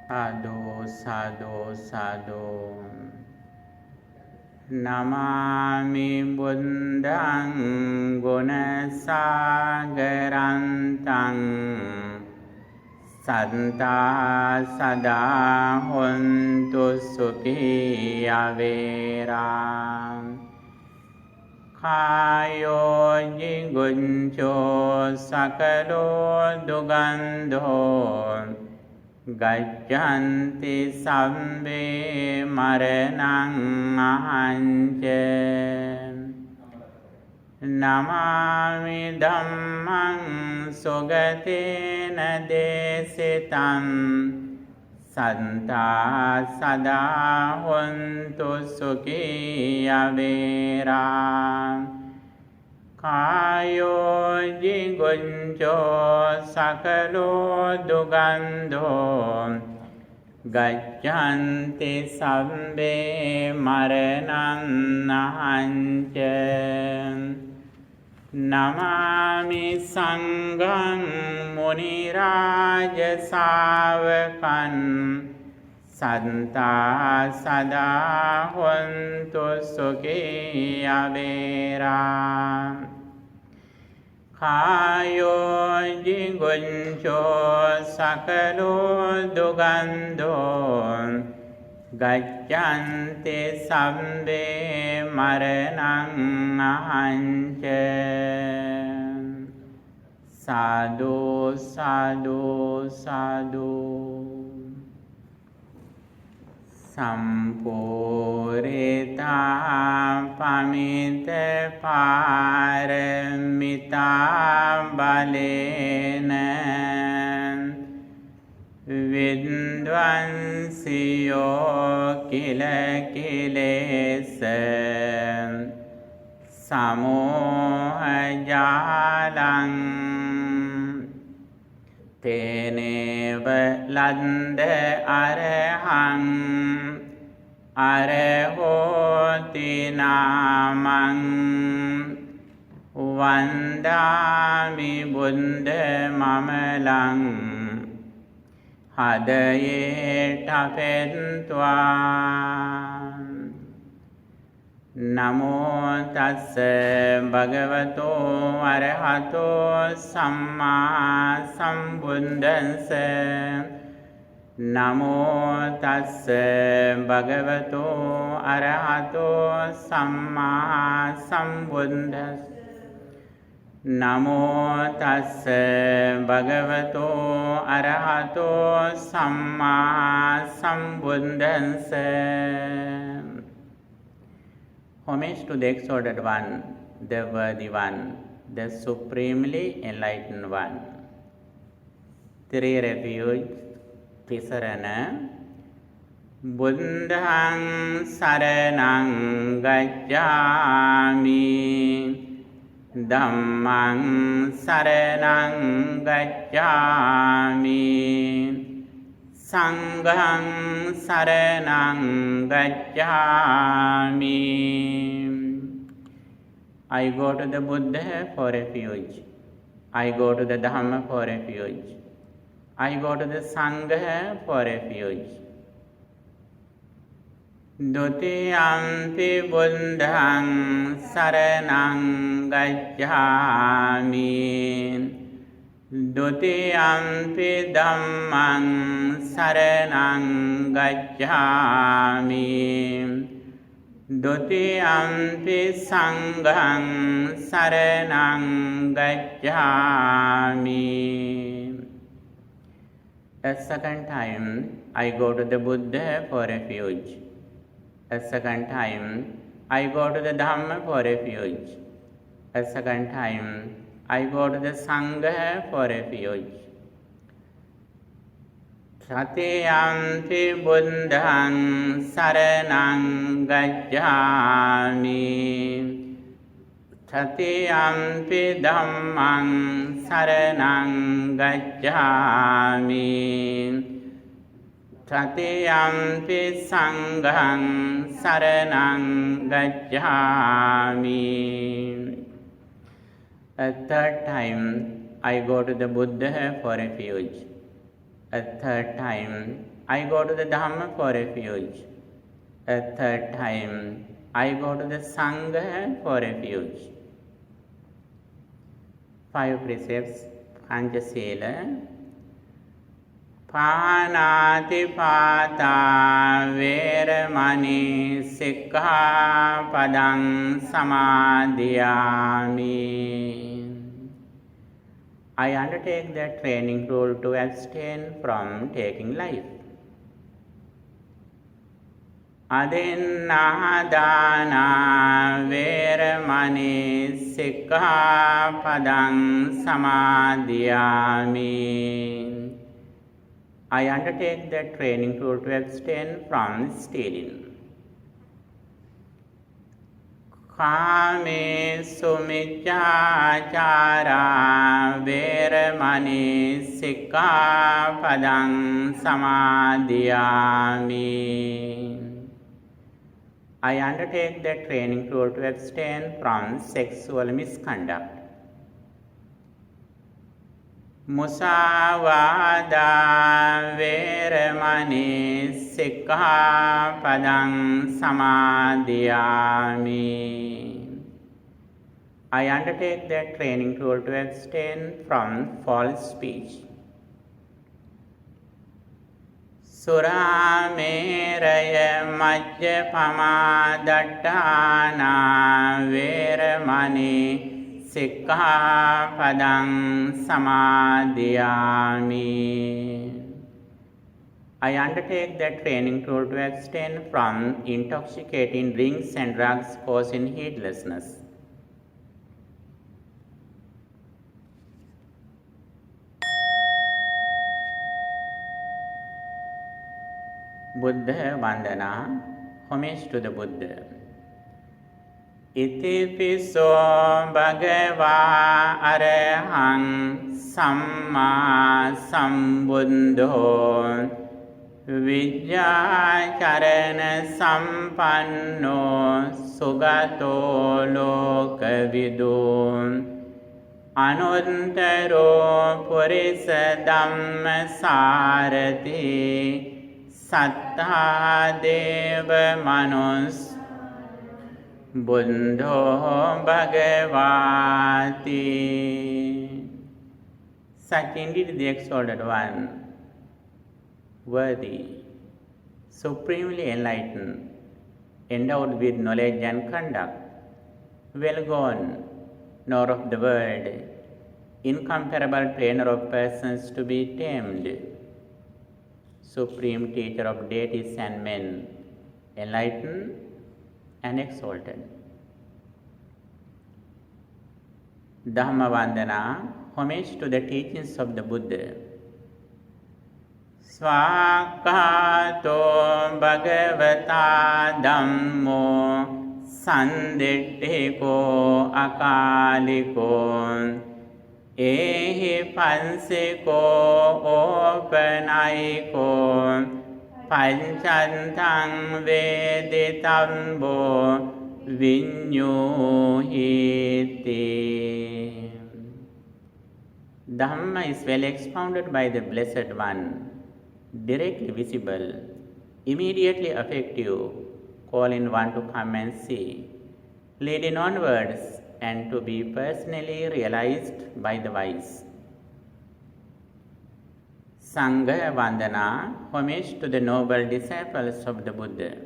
Sadhu, sadhu, sadhu. Namami buddhang gunasagarantam santa sada hontu sukhi averam kayo jiguncho sakalo dugandho gaccanti sabbe maranang ahance namami dhammang sugatena desitam santa sada hontu sukhi averam kayo jiguncho sakalo dugandho gaccanti sabbe maranam nahanche namami sangham muniraja savakan santa sada hontu sukhi averam kayo jiguncho sakalo dugandho gaccanti sabbe maranam ahanche sadhu sadhu sadhu sampurita pamita paramita balena vidvansiyo kila kilesa samoha jalang teneva landa arahang arahoti namang vandami buddha mamalang hadaye tapentva namo tassa bhagavato arahato samma sambuddhassa namo tassa bhagavato arahato samma sambuddhassa namo tassa bhagavato arahato samma sambuddhassa. Homage to the exalted one, the worthy one, the supremely enlightened one. Three refuge, Tisarana. Buddhang saranang gacchami, Dhammang saranang gacchami, Sanghang saranang gacchami. I go to the Buddha for refuge. I go to the Dhamma for refuge. I go to the Sangha for refuge. Dutiyampi buddhang saranang gacchami, Dutiyampi dhammang saranang gacchami, Dutiyampi sanghang saranang gacchami. A second time, I go to the Buddha for refuge. A second time, I go to the Dhamma for refuge. A second time, I go to the Sangha for refuge. Satiyampi buddhang saranang gacchami, Satiyampi dhammang saranang gacchami, Satiyampi sanghang saranang gacchami. A third time, I go to the Buddha for refuge. A third time, I go to the Dhamma for refuge. A third time, I go to the Sangha for refuge. 5 precepts, Panchasila. Pānātipātā veramani sikkhapadang samadhiyāmi. I undertake the training rule to abstain from taking life. Adinādāna veramani sikkhapadang samadhiyāmi. I undertake the training rule to abstain from stealing. Kāmesu micchācārā veramani sikkhapadang samadhiyāmi. I undertake the training rule to abstain from sexual misconduct. Musāvādā veramani sikkhapadang samadhiyāmi. I undertake the training rule to abstain from false speech. Surameraya majjapamā daṭṭhānā veramani sikkhapadang samadhiyāmi. I undertake the training rule to abstain from intoxicating drinks and drugs causing heedlessness. Buddha Vandana, homage to the Buddha. Itipiso bhagavā arahang sammā sambuddho vidyācarana sampanno sugato lokavidu anuttaro purisa dhamma sārati sattā deva manus Buddho Bhagavati. Such indeed the exalted one, worthy, supremely enlightened, endowed with knowledge and conduct, well gone, nor of the world, incomparable trainer of persons to be tamed, supreme teacher of deities and men, enlightened and exalted. Dhamma Vandana, homage to the teachings of the Buddha. Svakato Bhagavata Dhammo Sandittiko Akaliko Ehi Pansiko Opanayiko Pancantang Veditambo Vinyuhiti. Dhamma is well expounded by the Blessed One, directly visible, immediately effective, calling one to come and see, leading onwards and to be personally realized by the wise. Sangha Vandana, homage to the noble disciples of the Buddha.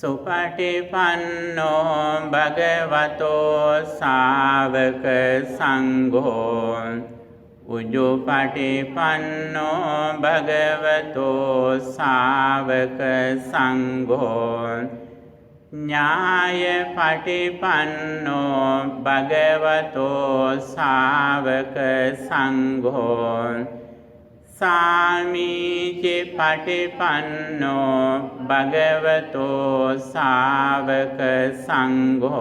Supatipanno Bhagavato Sāvaka Sangho Ujjupatipanno Bhagavato Sāvaka Sangho Nyāya Patipanno Bhagavato Sāvaka Sangho Sāmīci Patipanno Bhagavato Sāvaka Sangho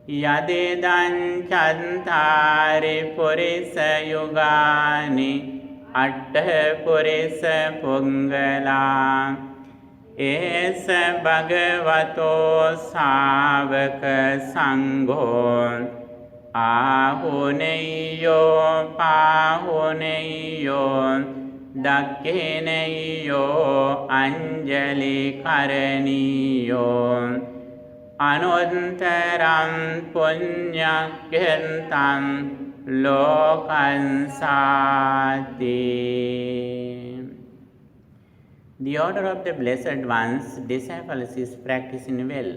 Yadidaṃ Cattari Purisa Yugani Aṭṭha Purisa Pungalā Esa Bhagavato Sāvaka Sangho ආහුනේයෝ පාහුනේයෝ දක්ඛේනේයෝ Anjali කරණීයෝ අනුත්තරං පුඤ්ඤක්ඛෙන්තං ලෝකං සාති. The order of the Blessed One's disciples is practicing well.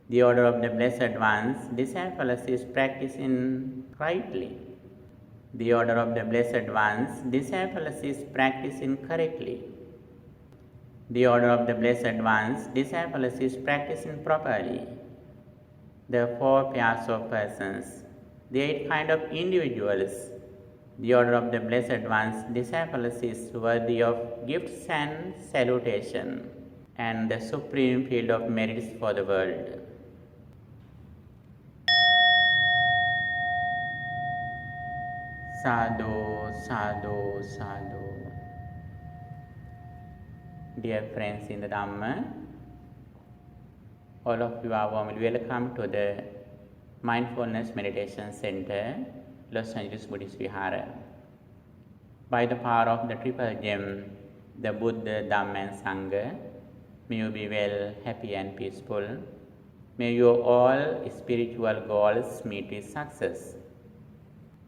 The order of the Blessed One's disciples is practicing rightly. The order of the Blessed One's disciples is practicing correctly. The order of the Blessed One's disciples is practicing properly. The four pairs of persons, the 8 kinds of individuals, the order of the Blessed One's disciples is worthy of gifts and salutation and the supreme field of merits for the world. Sadhu, sadhu, sadhu. Dear friends in the Dhamma, all of you are warmly welcome to the Mindfulness Meditation Center, Los Angeles Buddhist Vihara. By the power of the Triple Gem, the Buddha, Dhamma and Sangha, may you be well, happy and peaceful. May your all spiritual goals meet with success.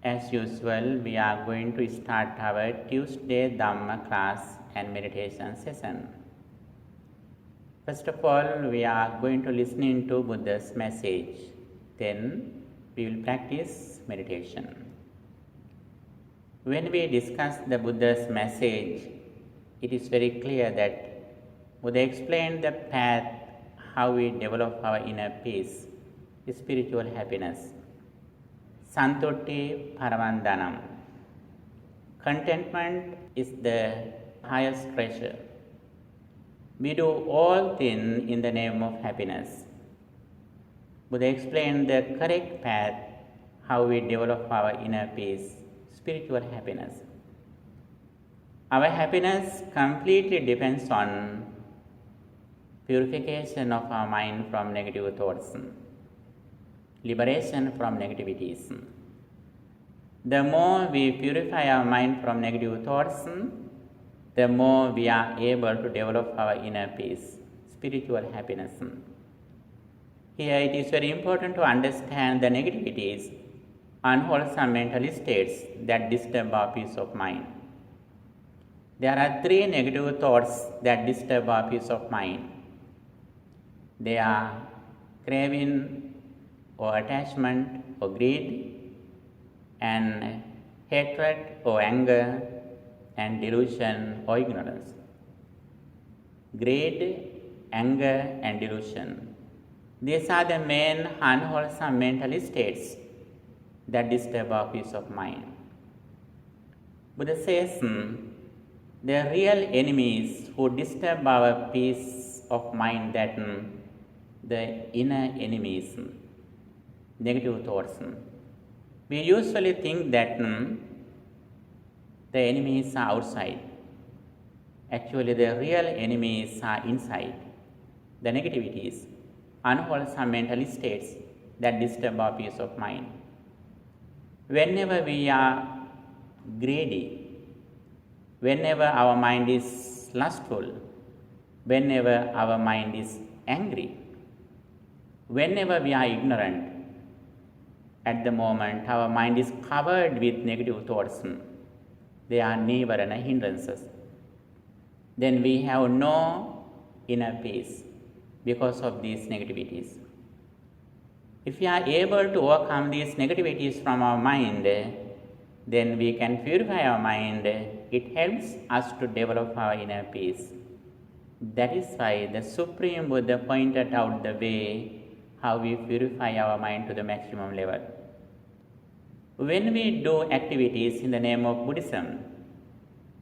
As usual, we are going to start our Tuesday Dhamma class and meditation session. First of all, we are going to listen to Buddha's message. Then we will practice meditation. When we discuss the Buddha's message, it is very clear that Buddha explained the path how we develop our inner peace, spiritual happiness. Santutti Paramandanam. Contentment is the highest treasure. We do all things in the name of happiness. Buddha explained the correct path how we develop our inner peace, spiritual happiness. Our happiness completely depends on purification of our mind from negative thoughts, liberation from negativities. The more we purify our mind from negative thoughts, the more we are able to develop our inner peace, spiritual happiness. Here it is very important to understand the negativities, unwholesome mental states that disturb our peace of mind. There are 3 negative thoughts that disturb our peace of mind. They are craving or attachment or greed, and hatred or anger, and delusion or ignorance. Greed, anger, and delusion. These are the main unwholesome mental states that disturb our peace of mind. Buddha says the real enemies who disturb our peace of mind, that the inner enemies, negative thoughts. We usually think that the enemies are outside. Actually, the real enemies are inside. The negativities, unwholesome mental states that disturb our peace of mind. Whenever we are greedy, whenever our mind is lustful, whenever our mind is angry, whenever we are ignorant, at the moment our mind is covered with negative thoughts. They are nivarana hindrances. Then we have no inner peace because of these negativities. If we are able to overcome these negativities from our mind, then we can purify our mind. It helps us to develop our inner peace. That is why the Supreme Buddha pointed out the way how we purify our mind to the maximum level. When we do activities in the name of Buddhism,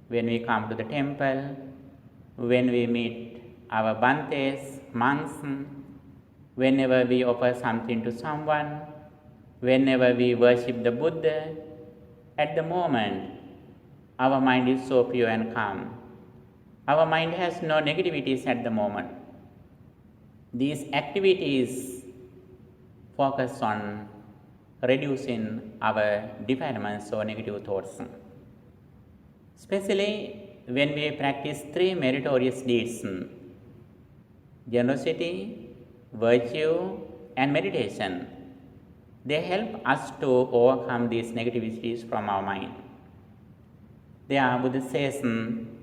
when we come to the temple, when we meet our Bhantes, monks, whenever we offer something to someone, whenever we worship the Buddha, at the moment our mind is so pure and calm. Our mind has no negativities at the moment. These activities focus on reducing our defilements or negative thoughts. Especially when we practice three meritorious deeds, generosity, virtue, and meditation, they help us to overcome these negativities from our mind. Buddha says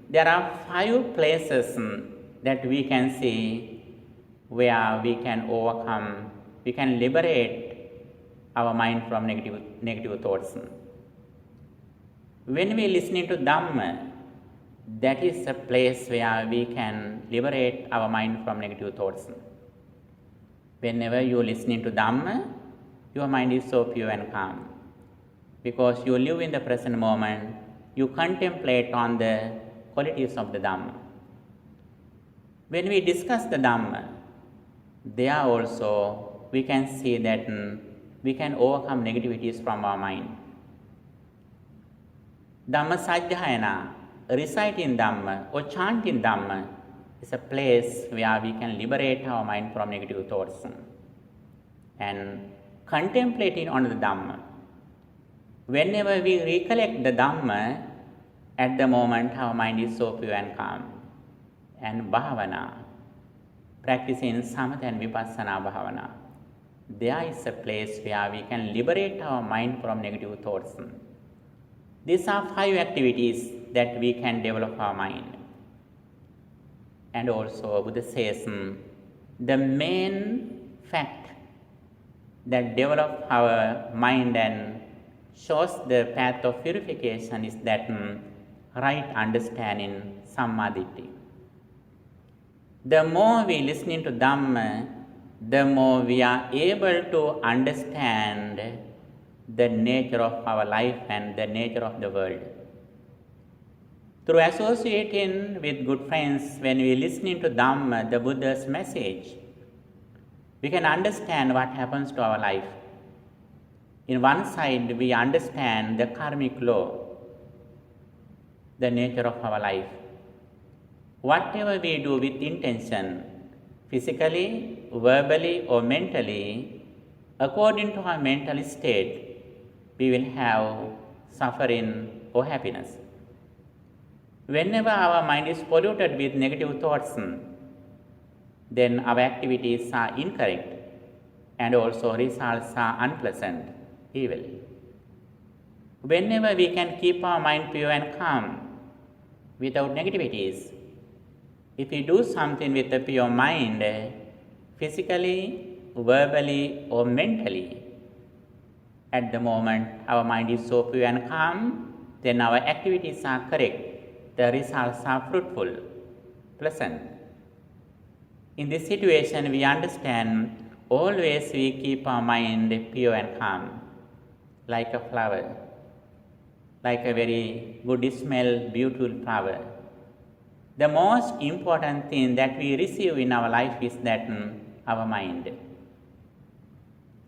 there are 5 places that we can see where we can overcome, we can liberate our mind from negative thoughts. When we listening to Dhamma, that is a place where we can liberate our mind from negative thoughts. Whenever you are listening to Dhamma, your mind is so pure and calm, because you live in the present moment, you contemplate on the qualities of the Dhamma. When we discuss the Dhamma, there also we can see that we can overcome negativities from our mind. Dhamma Sajjhayana, reciting Dhamma or chanting Dhamma, is a place where we can liberate our mind from negative thoughts. And contemplating on the Dhamma, whenever we recollect the Dhamma, at the moment our mind is so pure and calm. And Bhavana, practicing Samatha and Vipassana Bhavana, there is a place where we can liberate our mind from negative thoughts. These are 5 activities that we can develop our mind. And also Buddha says the main fact that develops our mind and shows the path of purification is that right understanding, Sammaditthi. The more we listening to Dhamma, the more we are able to understand the nature of our life and the nature of the world. Through associating with good friends, when we listening to Dhamma, the Buddha's message, we can understand what happens to our life. In one side, we understand the karmic law, the nature of our life. Whatever we do with intention, physically, verbally, or mentally, according to our mental state, we will have suffering or happiness. Whenever our mind is polluted with negative thoughts, then our activities are incorrect and also results are unpleasant, evil. Whenever we can keep our mind pure and calm without negativities, if we do something with a pure mind, physically, verbally, or mentally, at the moment our mind is so pure and calm, then our activities are correct, the results are fruitful, pleasant. In this situation, we understand always we keep our mind pure and calm, like a flower, like a very good smell, beautiful flower. The most important thing that we receive in our life is that our mind.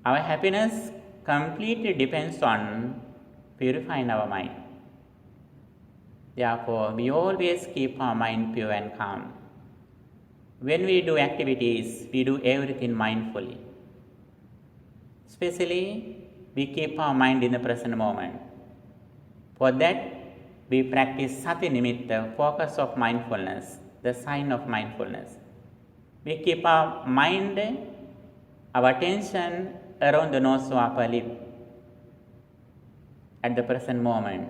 Our happiness completely depends on purifying our mind. Therefore, we always keep our mind pure and calm. When we do activities, we do everything mindfully. Especially, we keep our mind in the present moment. For that, we practice Sati Nimitta, focus of mindfulness, the sign of mindfulness. We keep our mind, our attention around the nose or upper lip at the present moment.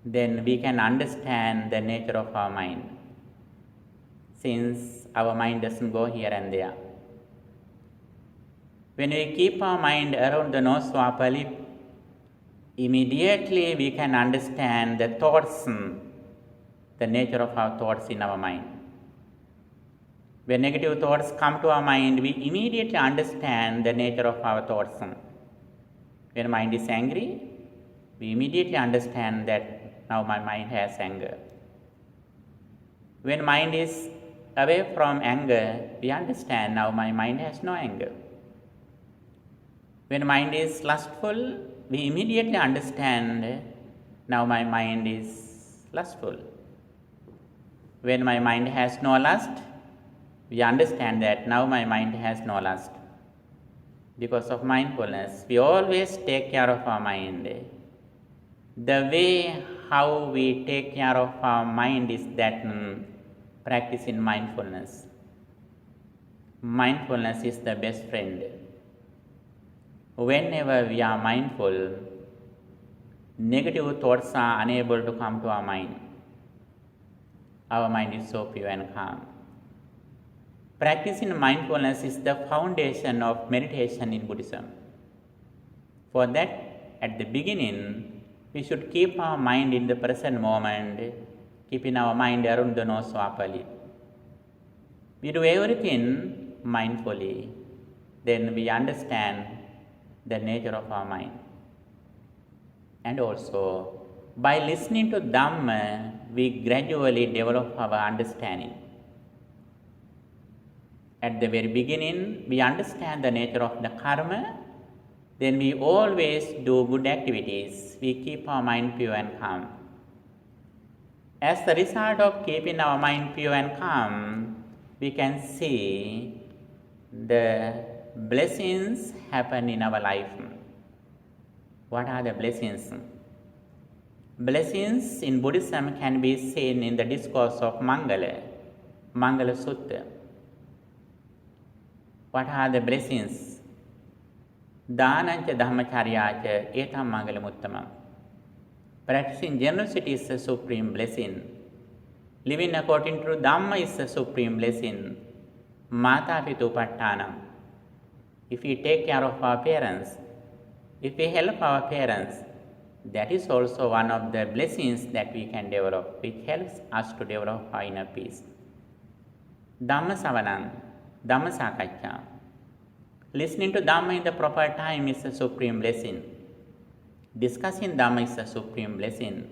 Then we can understand the nature of our mind, since our mind doesn't go here and there. When we keep our mind around the nose or upper lip, immediately we can understand the thoughts, the nature of our thoughts in our mind. When negative thoughts come to our mind, we immediately understand the nature of our thoughts. When mind is angry, we immediately understand that now my mind has anger. When mind is away from anger, we understand now my mind has no anger. When mind is lustful, we immediately understand now my mind is lustful. When my mind has no lust, we understand that now my mind has no lust. because of mindfulness, we always take care of our mind. The way how we take care of our mind is that practicing mindfulness. Mindfulness is the best friend. Whenever we are mindful, negative thoughts are unable to come to our mind. Our mind is so pure and calm. Practicing mindfulness is the foundation of meditation in Buddhism. For that, at the beginning, we should keep our mind in the present moment, keeping our mind around the nose properly. We do everything mindfully, then we understand the nature of our mind. And also, by listening to Dhamma, we gradually develop our understanding. At the very beginning, we understand the nature of the karma, then we always do good activities. We keep our mind pure and calm. As the result of keeping our mind pure and calm, we can see the blessings happen in our life. What are the blessings? Blessings in Buddhism can be seen in the discourse of Mangala Sutta. What are the blessings? Dhanancha Dhammacharyacha etam mangalamuttamam. Practicing generosity is a supreme blessing. Living according to Dhamma is a supreme blessing. Mata pitu pattanam. If we take care of our parents, if we help our parents, that is also one of the blessings that we can develop, which helps us to develop our inner peace. Dhamma savanam, Dhamma sakaccha. Listening to Dhamma in the proper time is a supreme blessing. Discussing Dhamma is a supreme blessing.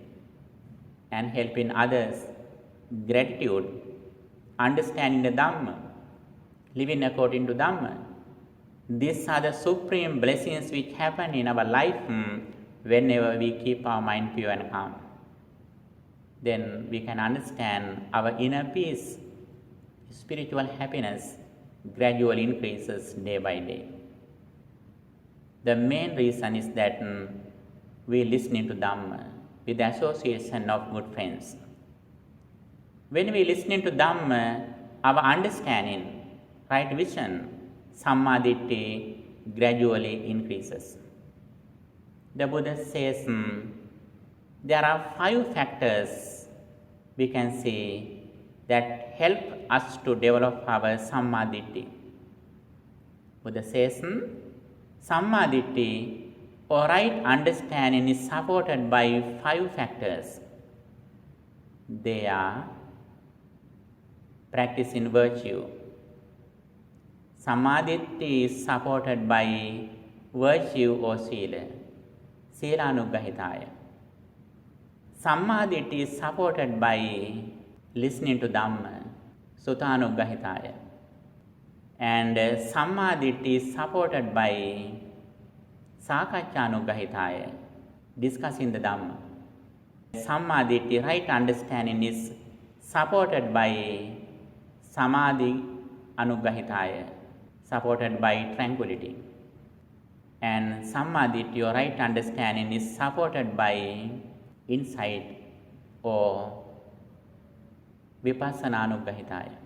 And helping others, gratitude, understanding the Dhamma, living according to Dhamma. These are the supreme blessings which happen in our life whenever we keep our mind pure and calm. Then we can understand our inner peace, spiritual happiness gradually increases day by day. The main reason is that we listening to Dhamma with the association of good friends. When we listening to Dhamma, our understanding, right vision, Sammaditthi gradually increases. The Buddha says there are 5 factors we can see that help us to develop our Sammaditthi. Buddha says Sammaditthi or right understanding is supported by 5 factors. They are practicing virtue. Sammaditthi is supported by virtue or sila. Silanuggahitaya. Sammaditthi is supported by listening to Dhamma. Sutanuggahitaya. And Sammaditthi is supported by Sakacchanuggahitaya, discussing the Dhamma. Sammaditthi, right understanding, is supported by Samadhi Anuggahitaya, supported by tranquility. And Sammaditthi, your right understanding, is supported by insight or Vipassana Anuggahitaya.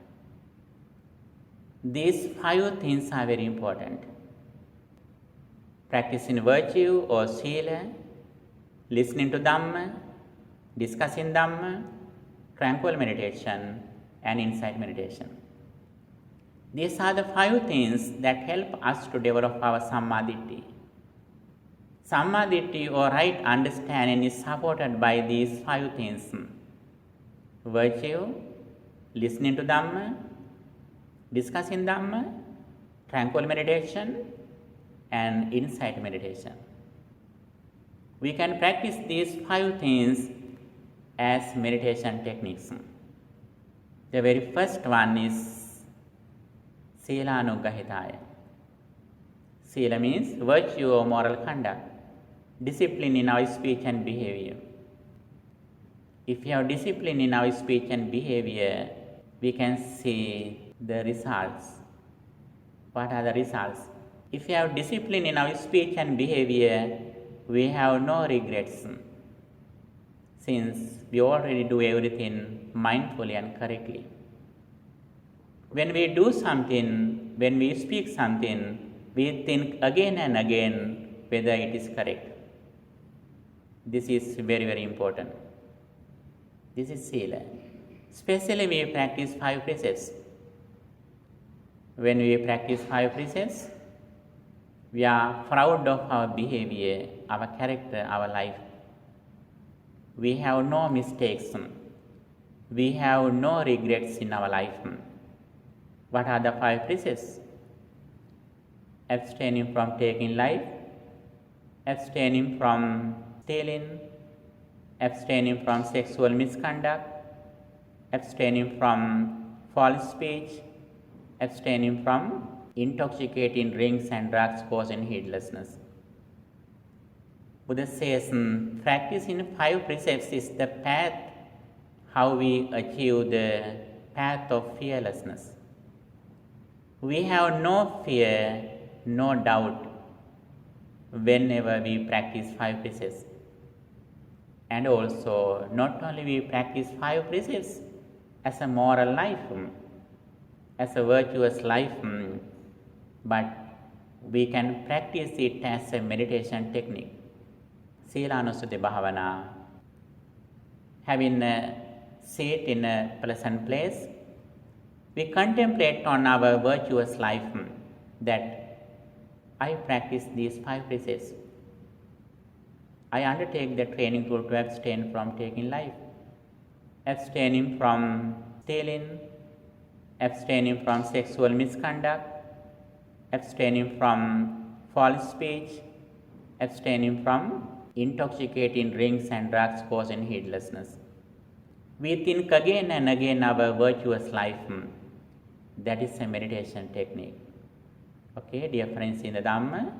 These 5 things are very important. Practicing virtue or sila, listening to Dhamma, discussing Dhamma, tranquil meditation, and insight meditation. These are the 5 things that help us to develop our Sammaditthi. Sammaditthi or right understanding is supported by these 5 things. Virtue, listening to Dhamma, discussing Dhamma, tranquil meditation, and insight meditation. We can practice these 5 things as meditation techniques. The very first one is Silanuggahitaya. Sila means virtue or moral conduct, discipline in our speech and behavior. If we have discipline in our speech and behavior, we can see the results. What are the results? If we have discipline in our speech and behavior, we have no regrets, since we already do everything mindfully and correctly. When we do something, when we speak something, we think again and again whether it is correct. This is very, very important. This is sila. Especially we practice 5 precepts. When we practice 5 precepts, we are proud of our behavior, our character, our life. We have no mistakes. We have no regrets in our life. What are the 5 precepts? Abstaining from taking life, abstaining from stealing, abstaining from sexual misconduct, abstaining from false speech, abstaining from intoxicating drinks and drugs causing heedlessness. Buddha says practicing 5 precepts is the path how we achieve the path of fearlessness. We have no fear, no doubt whenever we practice 5 precepts. And also, not only we practice 5 precepts as a moral life, as a virtuous life, but we can practice it as a meditation technique. Silanusati Bhavana. Having a seat in a pleasant place, we contemplate on our virtuous life that I practice these 5 precepts. I undertake the training to abstain from taking life, abstaining from stealing, abstaining from sexual misconduct, abstaining from false speech, abstaining from intoxicating drinks and drugs causing heedlessness. We think again and again our virtuous life. That is a meditation technique. Okay, dear friends in the Dhamma,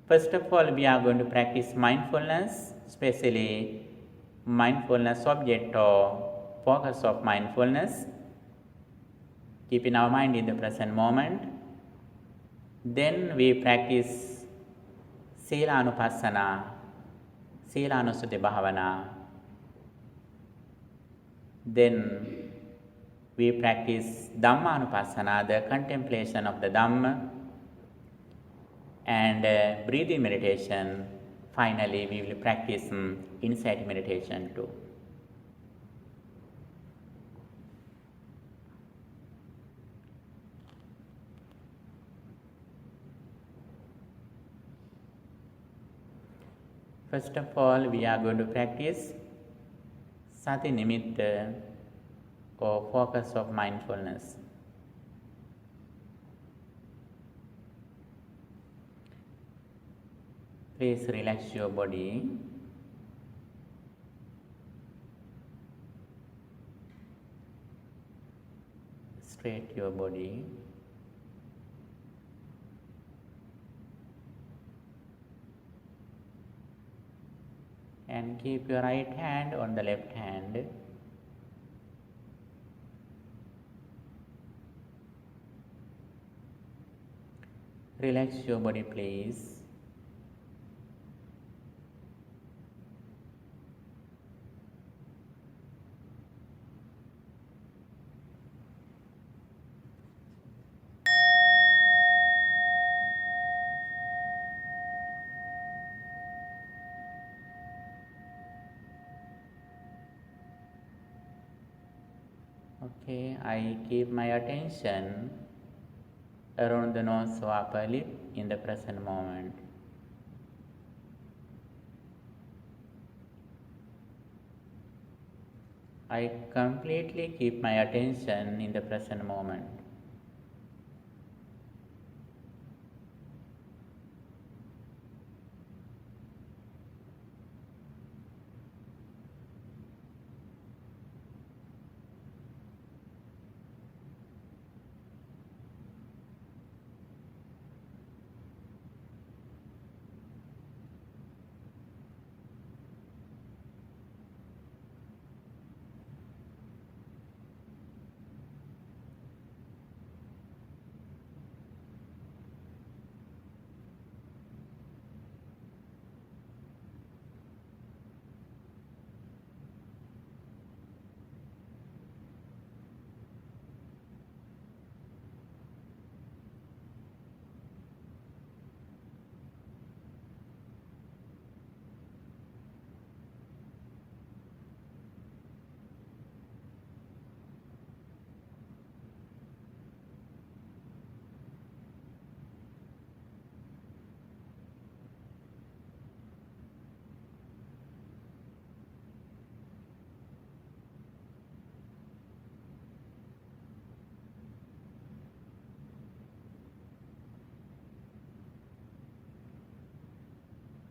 first of all, we are going to practice mindfulness, especially mindfulness object or focus of mindfulness, keeping our mind in the present moment. Then we practice Silanupassana, Silanusati Bhavana. Then we practice Dhammanupassana, the contemplation of the Dhamma, and breathing meditation. Finally, we will practice insight meditation too. First of all, we are going to practice Sati Nimitta, or focus of mindfulness. Please relax your body. Straight your body. And keep your right hand on the left hand. Relax your body, please. Okay, I keep my attention around the nose or upper lip in the present moment. I completely keep my attention in the present moment.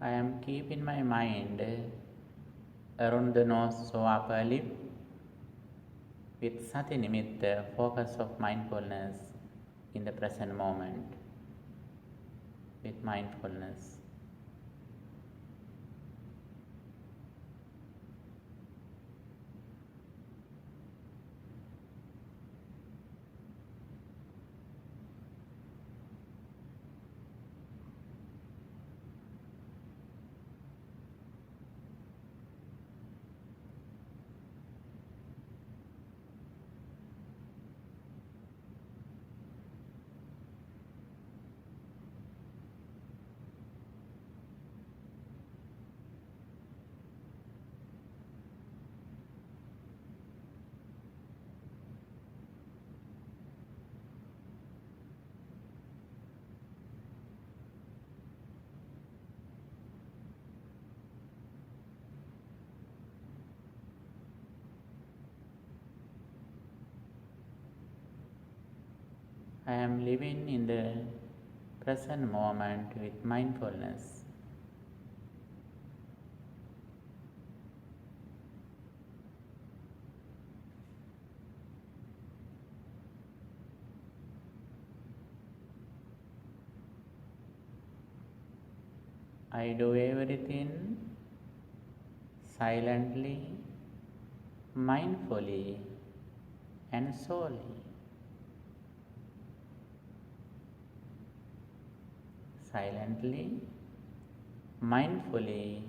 I am keeping my mind around the nose or upper lip with sati nimitta, focus of mindfulness in the present moment with mindfulness. I am living in the present moment with mindfulness. I do everything silently, mindfully, and solely. Silently, mindfully,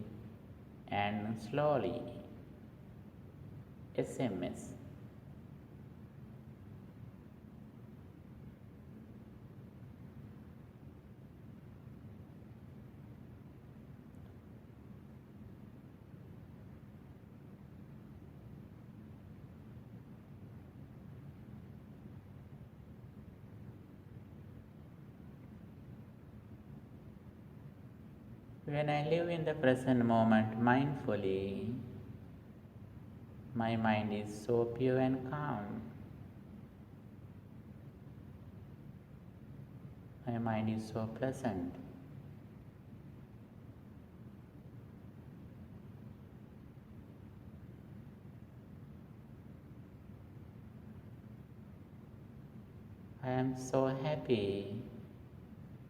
and slowly. SMS. When I live in the present moment mindfully, my mind is so pure and calm. My mind is so pleasant. I am so happy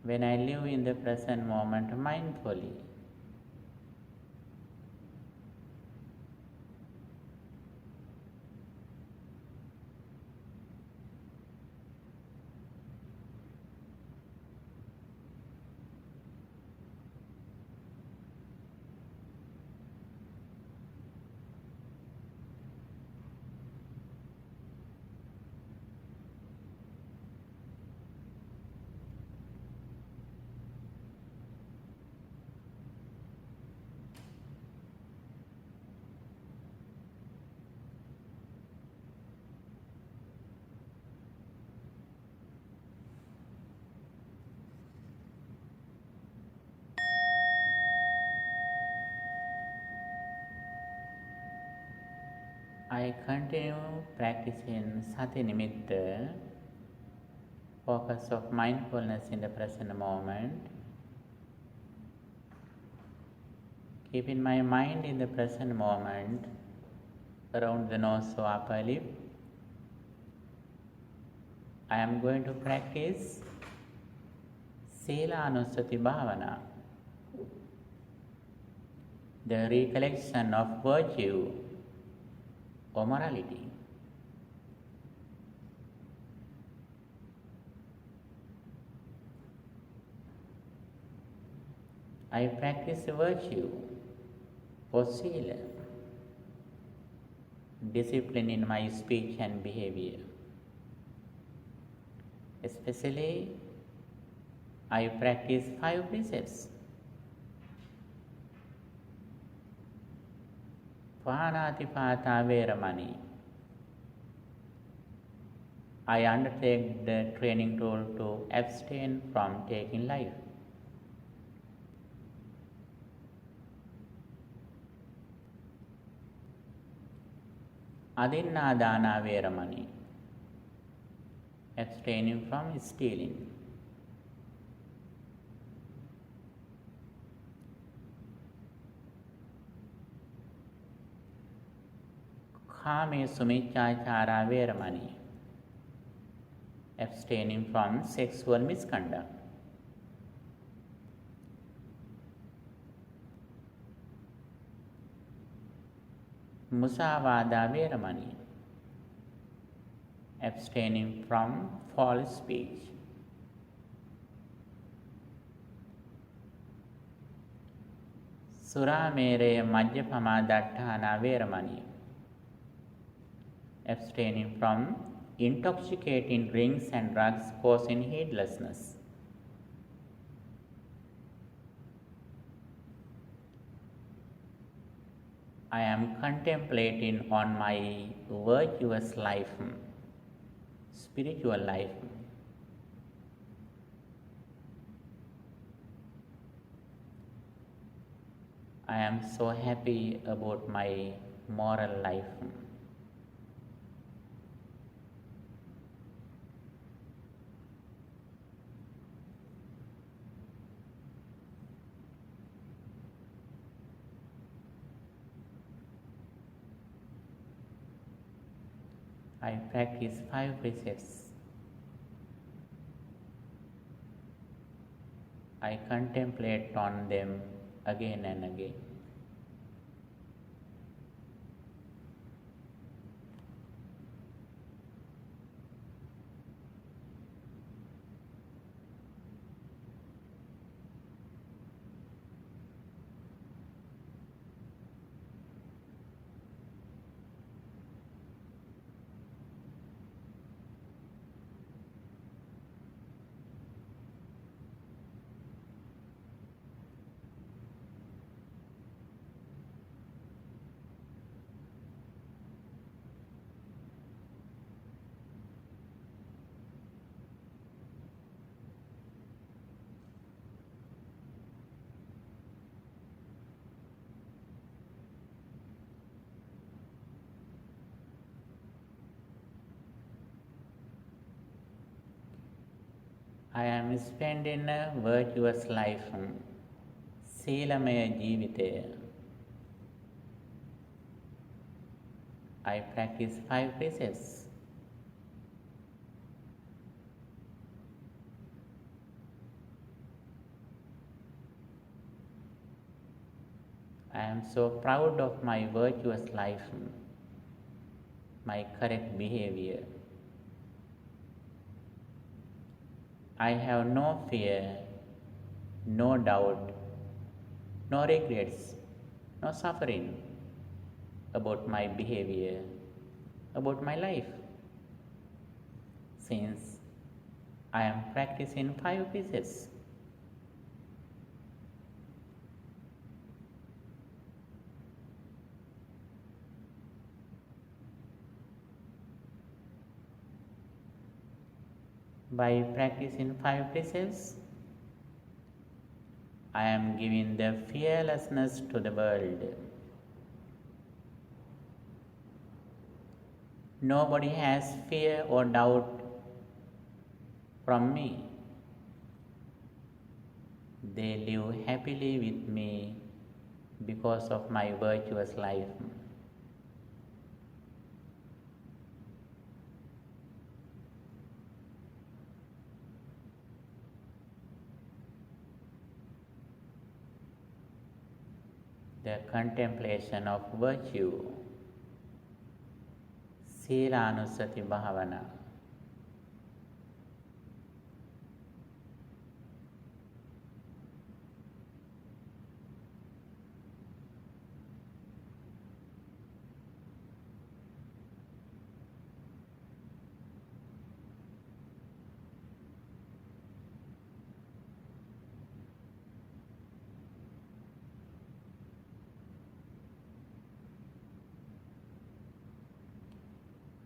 when I live in the present moment mindfully. I continue practicing sati nimitta, focus of mindfulness in the present moment, keeping my mind in the present moment around the nose or upper lip. I am going to practice Sila Anusati Bhavana, the recollection of virtue or morality. I practice virtue or Sila, discipline in my speech and behavior. Especially, I practice 5 precepts. Pānātipātā Veramani. I undertake the training tool to abstain from taking life. Adinādānā Veramani. Abstaining from stealing. Kamesu miccāchārā veramani, abstaining from sexual misconduct. Musāvādā veramani, abstaining from false speech. Surāmēraya majjapamā daṭṭhānā veramani, abstaining from intoxicating drinks and drugs causing heedlessness. I am contemplating on my virtuous life, spiritual life. I am so happy about my moral life. I practice 5 precepts. I contemplate on them again and again. I am spending a virtuous life, Sīlamaya jīvitaya. I practice 5 precepts. I am so proud of my virtuous life, my correct behavior. I have no fear, no doubt, no regrets, no suffering about my behavior, about my life, since I am practicing 5 precepts. By practicing 5 precepts, I am giving the fearlessness to the world. Nobody has fear or doubt from me. They live happily with me because of my virtuous life. The contemplation of virtue, Sīlanusati Bhavana.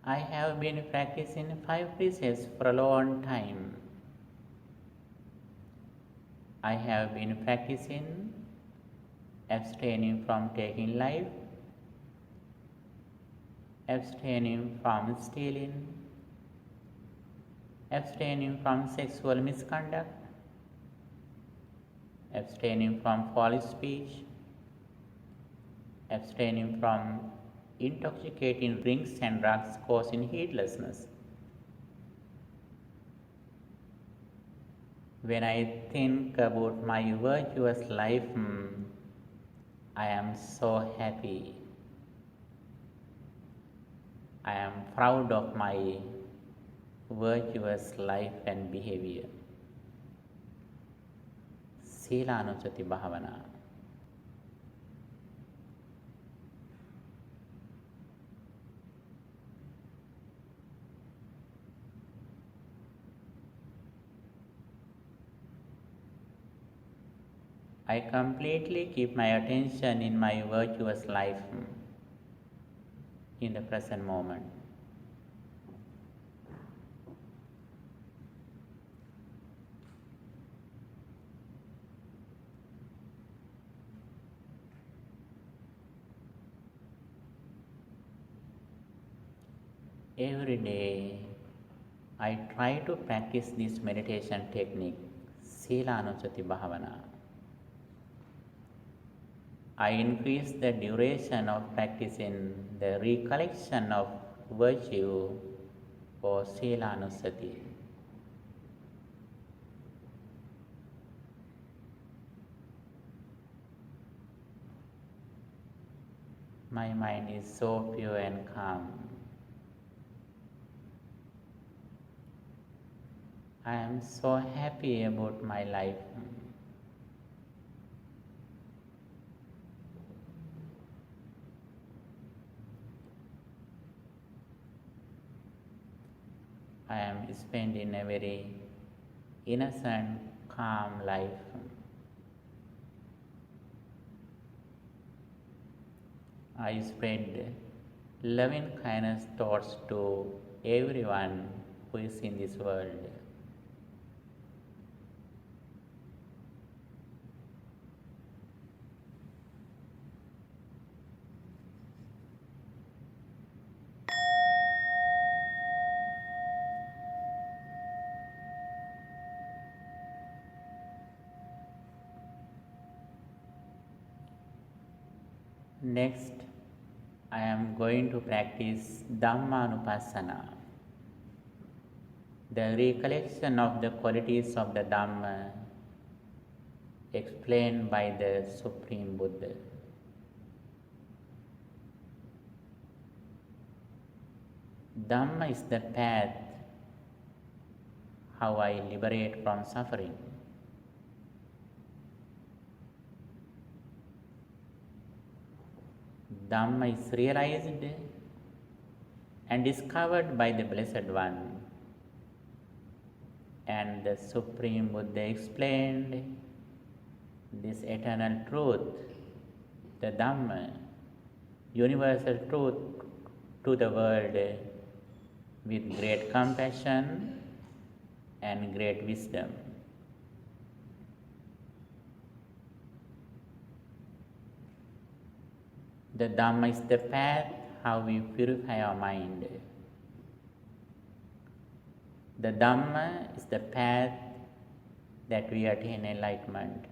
I have been practicing 5 precepts for a long time. I have been practicing abstaining from taking life, abstaining from stealing, abstaining from sexual misconduct, abstaining from false speech, abstaining from intoxicating drinks and drugs causing heedlessness. When I think about my virtuous life, I am so happy. I am proud of my virtuous life and behavior. Silanussati Bhavana. I completely keep my attention in my virtuous life in the present moment. Every day I try to practice this meditation technique, Silanussati Bhavana. I increase the duration of practicing the recollection of virtue or Silanussati. My mind is so pure and calm. I am so happy about my life. I am spending a very innocent, calm life. I spread loving kindness thoughts to everyone who is in this world. Next, I am going to practice Dhammanupassana, the recollection of the qualities of the Dhamma explained by the Supreme Buddha. Dhamma is the path how I liberate from suffering. Dhamma is realized and discovered by the Blessed One, and the Supreme Buddha explained this eternal truth, the Dhamma, universal truth to the world with great compassion and great wisdom. The Dhamma is the path how we purify our mind. The Dhamma is the path that we attain enlightenment.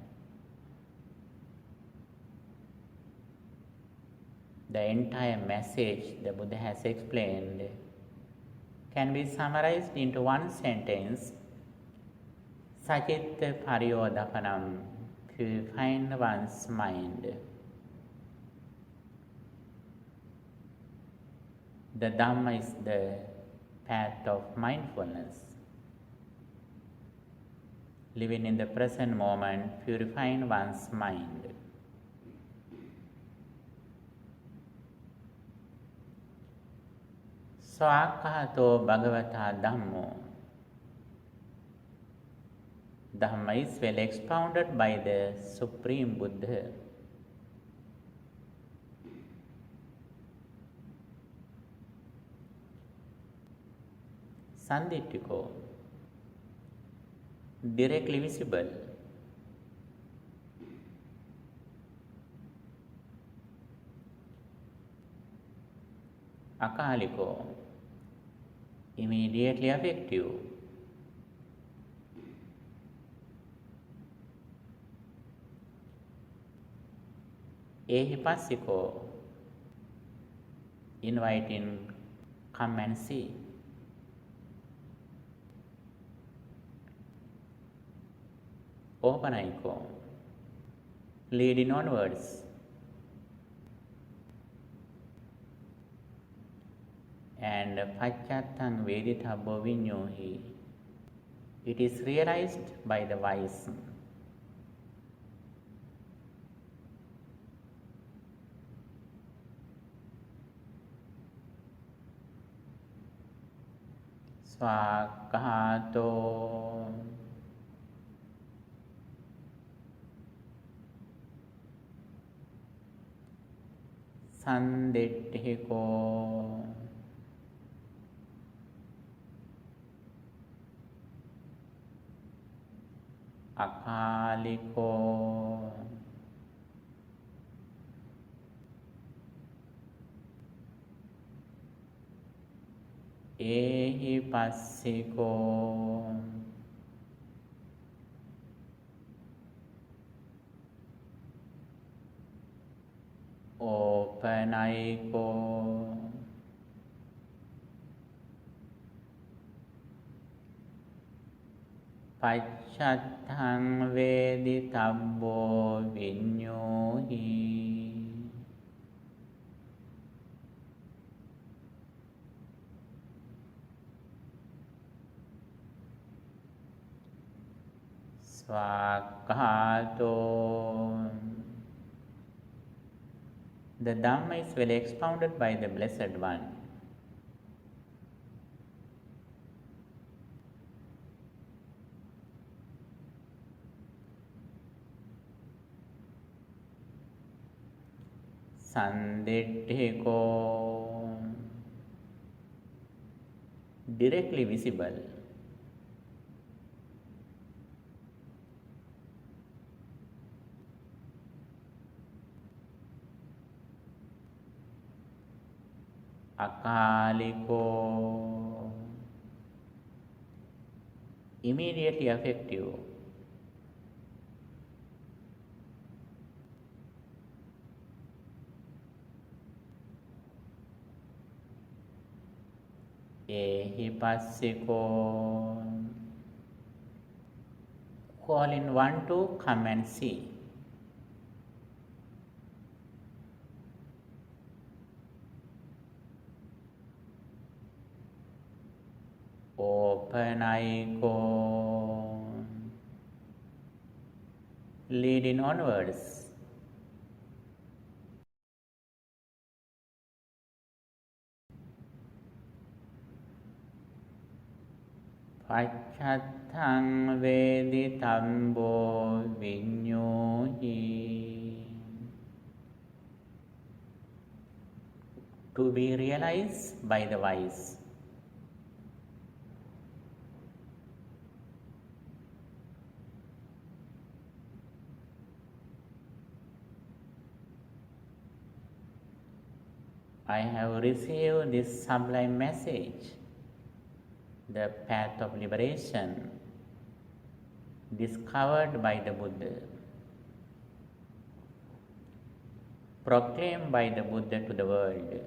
The entire message the Buddha has explained can be summarized into one sentence: Sacitta Pariyodapanam, purifying one's mind. The Dhamma is the path of mindfulness, living in the present moment, purifying one's mind. Swakahato Bhagavata Dhammo. Dhamma is well expounded by the Supreme Buddha. Sanditiko, directly visible. Akaliko, immediately effective. Ehipassiko, inviting, come and see. Open icon, leading onwards. And Pacchatthang Vedithabbo Vinyohi. It is realized by the wise. Swakato. Sanditthiko. Akaliko. Ehipassiko. Openaiko. Pacchatthang Vedithabbo Vinyohi. Swakato. The Dhamma is well expounded by the Blessed One. Sanditthiko. Directly visible. Akaliko. Immediately effective. Ehipassiko. Calling one to come and see. Openaiko. Leading onwards. Pacchatthang Vedithabbo Vinyohi. To be realized by the wise. I have received this sublime message, the path of liberation, discovered by the Buddha, proclaimed by the Buddha to the world.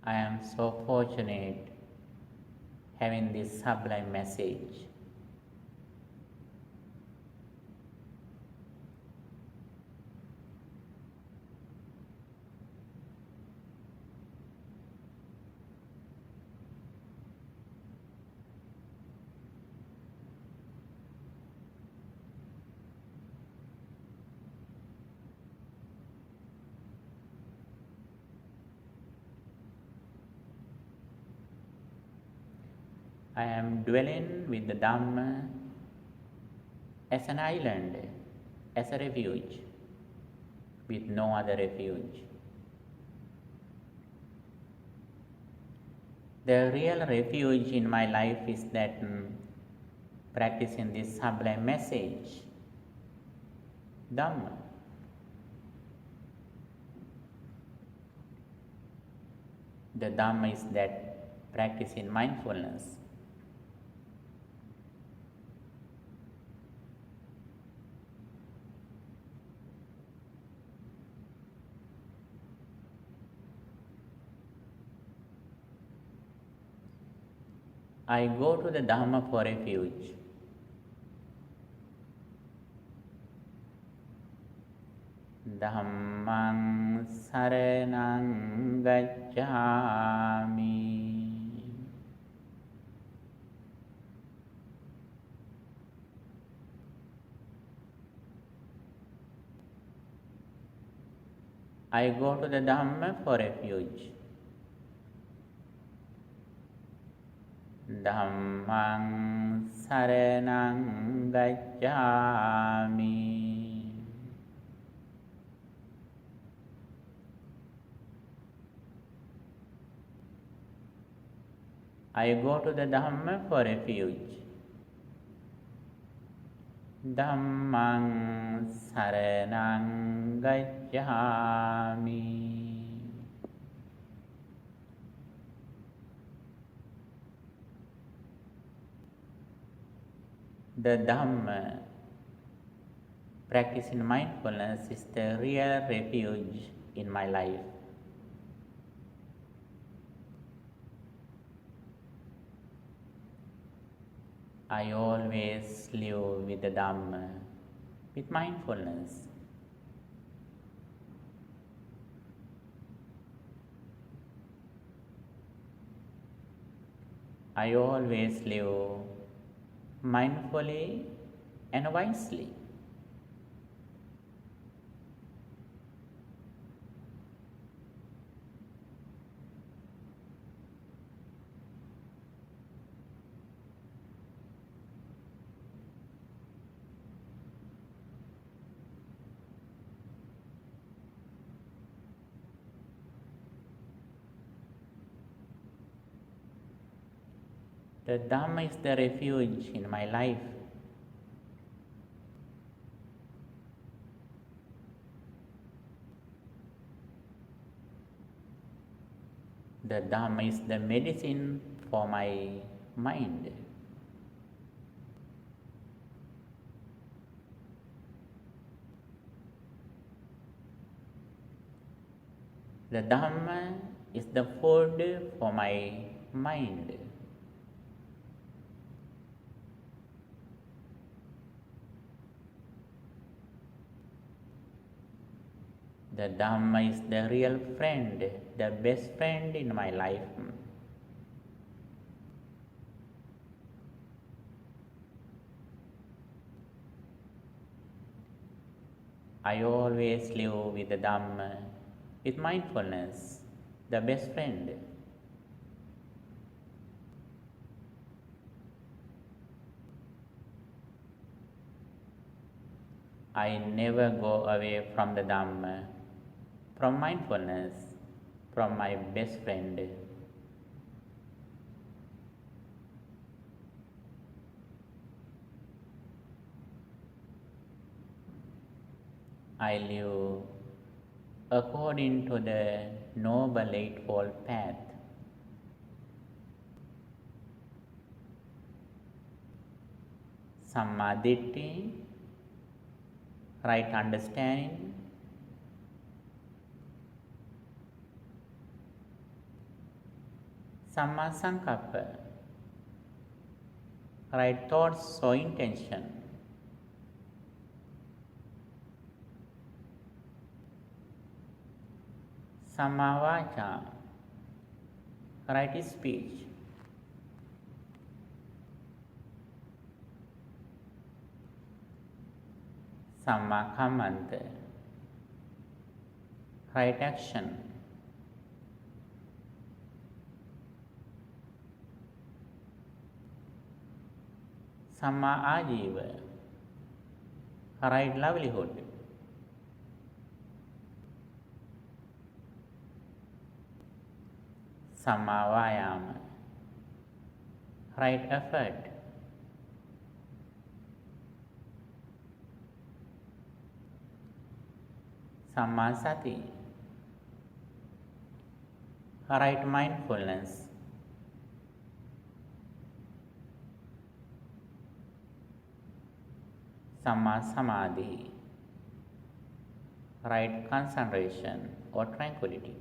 I am so fortunate having this sublime message. I am dwelling with the Dhamma as an island, as a refuge, with no other refuge. The real refuge in my life is that practicing this sublime message, Dhamma. The Dhamma is that practice in mindfulness. I go to the Dhamma for refuge. Dhammang saranang gacchami. I go to the Dhamma for refuge. Dhammang saranang gacchami. I go to the Dhamma for refuge. Dhammang saranang gacchami. The Dhamma, practice in mindfulness, is the real refuge in my life. I always live with the Dhamma, with mindfulness. I always live mindfully and wisely. The Dhamma is the refuge in my life. The Dhamma is the medicine for my mind. The Dhamma is the food for my mind. The Dhamma is the real friend, the best friend in my life. I always live with the Dhamma, with mindfulness, the best friend. I never go away from the Dhamma, from mindfulness, from my best friend. I live according to the Noble Eightfold Path. Samma Ditti, right understanding. Samma Sankappa, right thoughts or intention. Samma Vaca, right speech. Samma Kammanta, right action. Samma Ajiva, right livelihood. Samma Vayama, right effort. Samma Sati, right mindfulness. Samma Samadhi, right concentration or tranquility.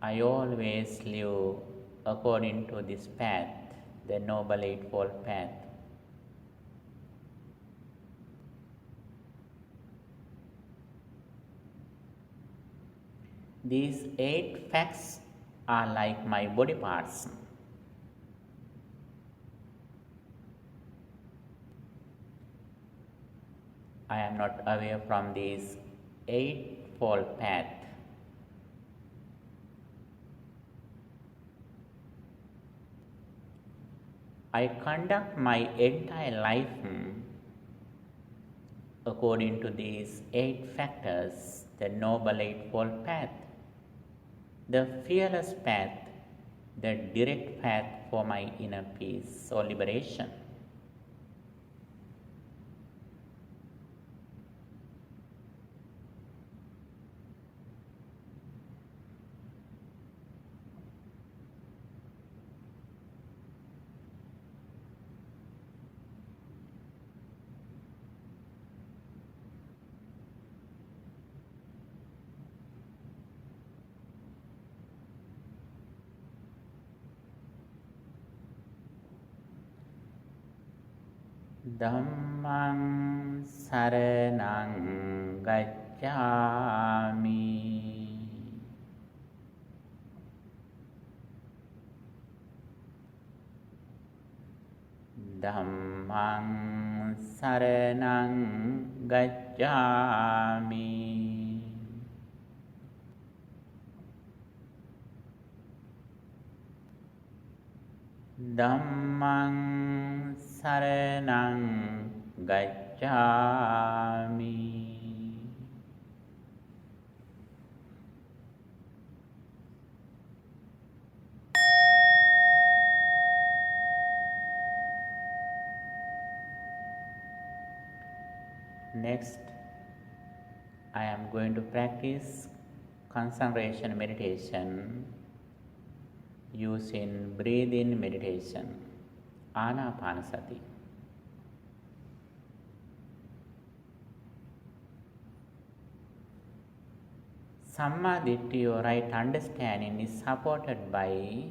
I always live according to this path, the Noble Eightfold Path. These 8 facts are like my body parts. I am not away from this eightfold path. I conduct my entire life according to these 8 factors, the Noble Eightfold Path, the fearless path, the direct path for my inner peace or liberation. Dhammang saranang gacchami. Dhammang saranang gacchami. Dhammang saranang gacchami. Next, I am going to practice concentration meditation using breathing meditation, Anapanasati. Sammaditthi, or right understanding, is supported by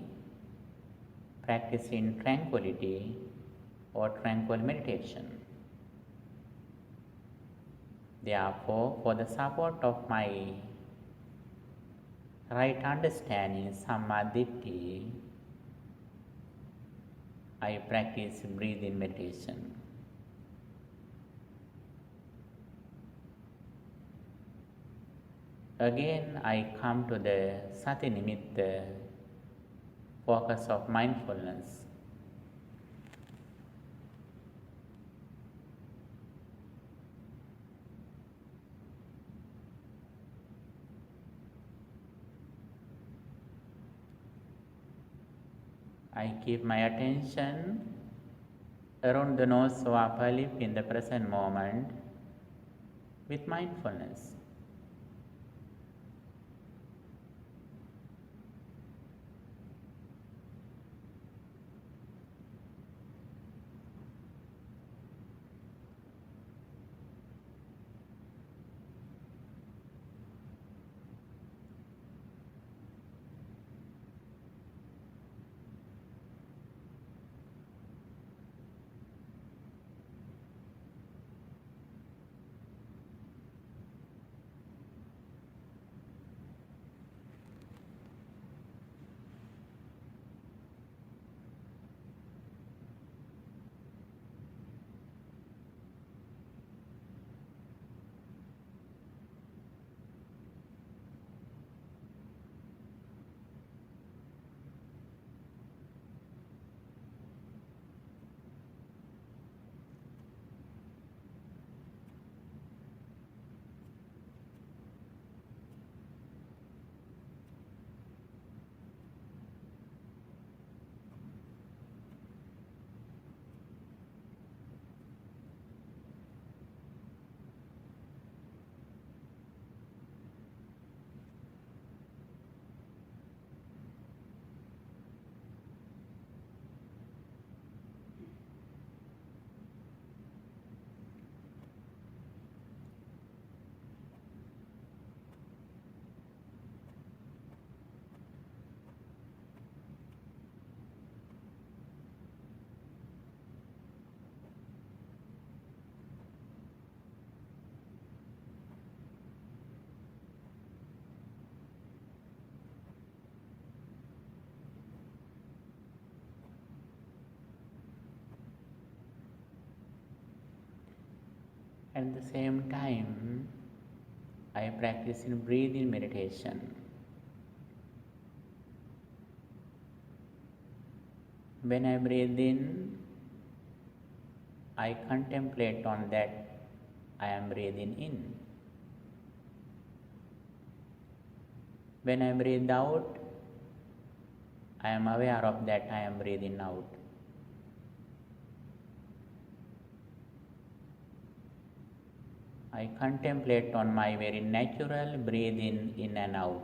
practicing tranquility or tranquil meditation. Therefore, for the support of my right understanding, Sammaditthi, I practice breathing meditation. Again, I come to the Sati Nimitta, focus of mindfulness. I keep my attention around the nose or upper lip in the present moment with mindfulness. At the same time, I practice in breathing meditation. When I breathe in, I contemplate on that I am breathing in. When I breathe out, I am aware of that I am breathing out. I contemplate on my very natural breathing in and out.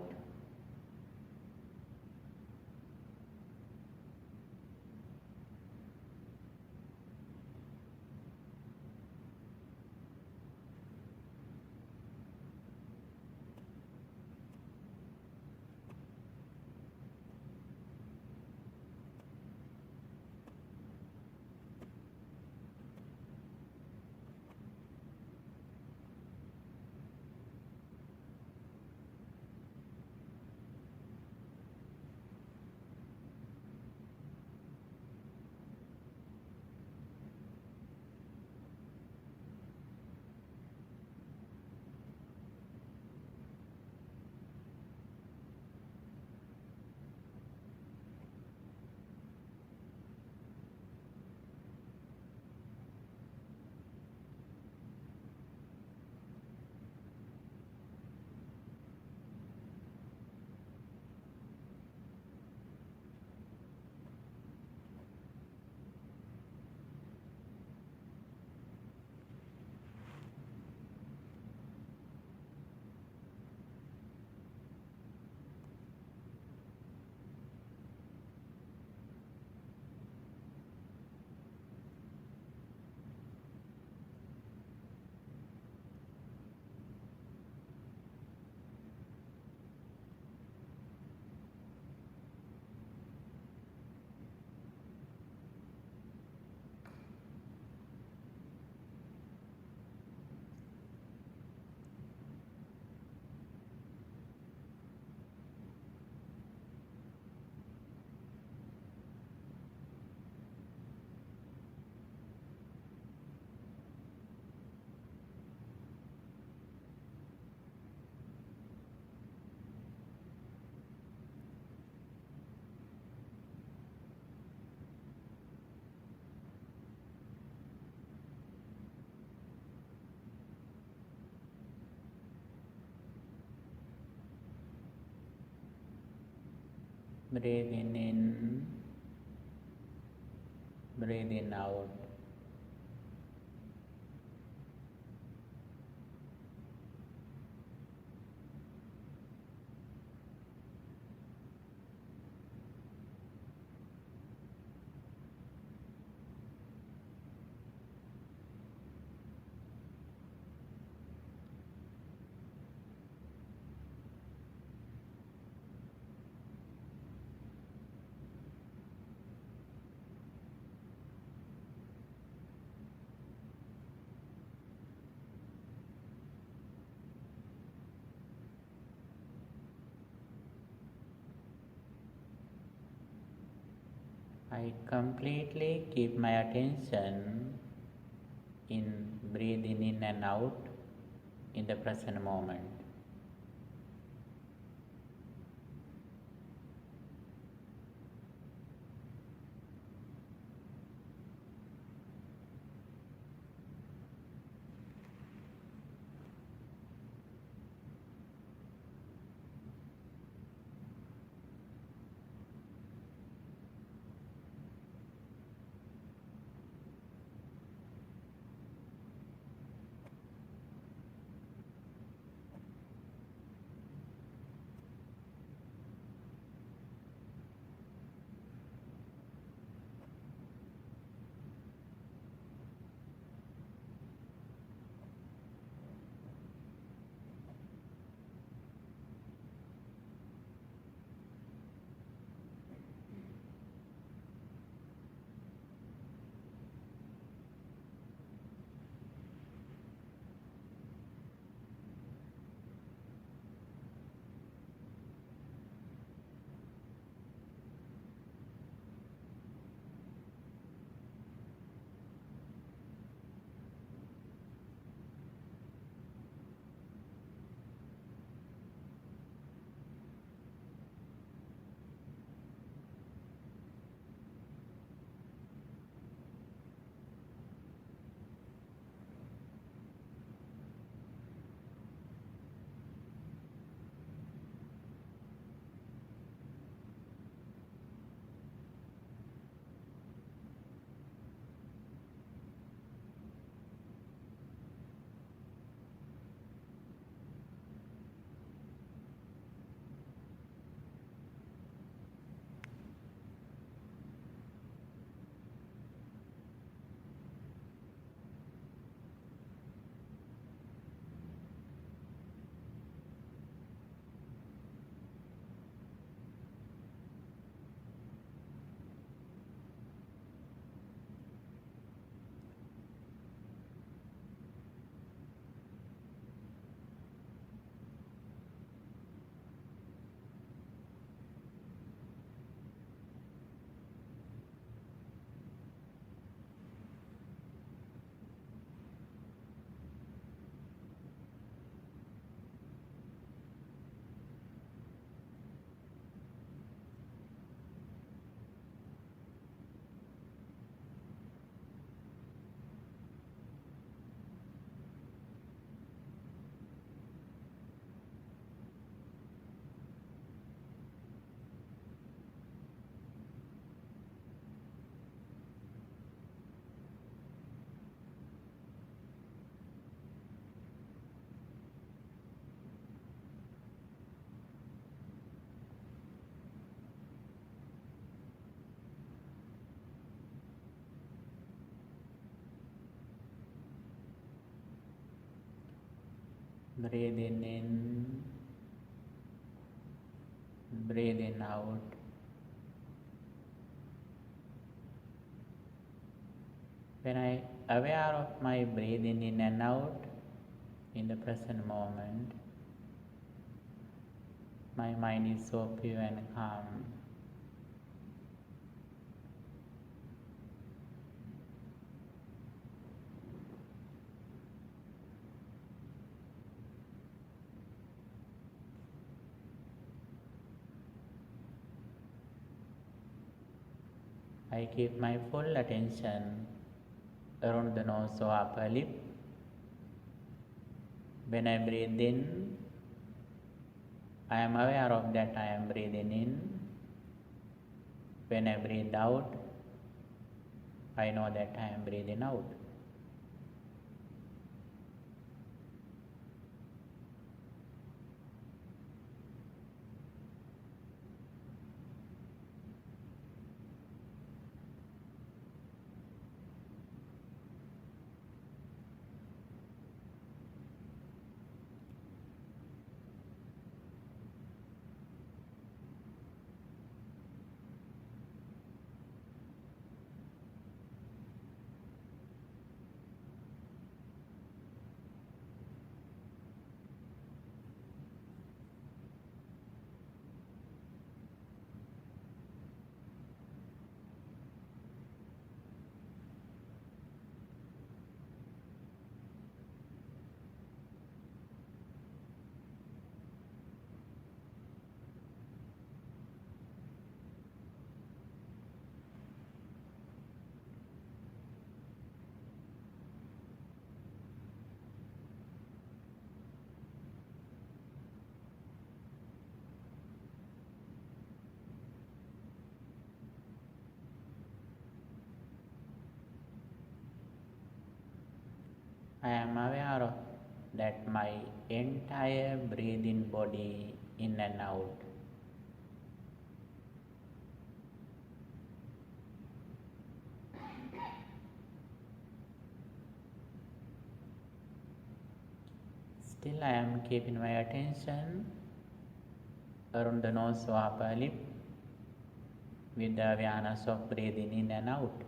Breathing in, breathing out. I completely keep my attention in breathing in and out in the present moment. Breathing in, breathing out. When I aware of my breathing in and out in the present moment, my mind is so pure and calm. I keep my full attention around the nose or upper lip. When I breathe in, I am aware of that I am breathing in. When I breathe out, I know that I am breathing out. I am aware of that my entire breathing body in and out. Still I am keeping my attention around the nose or upper lip with the awareness of breathing in and out.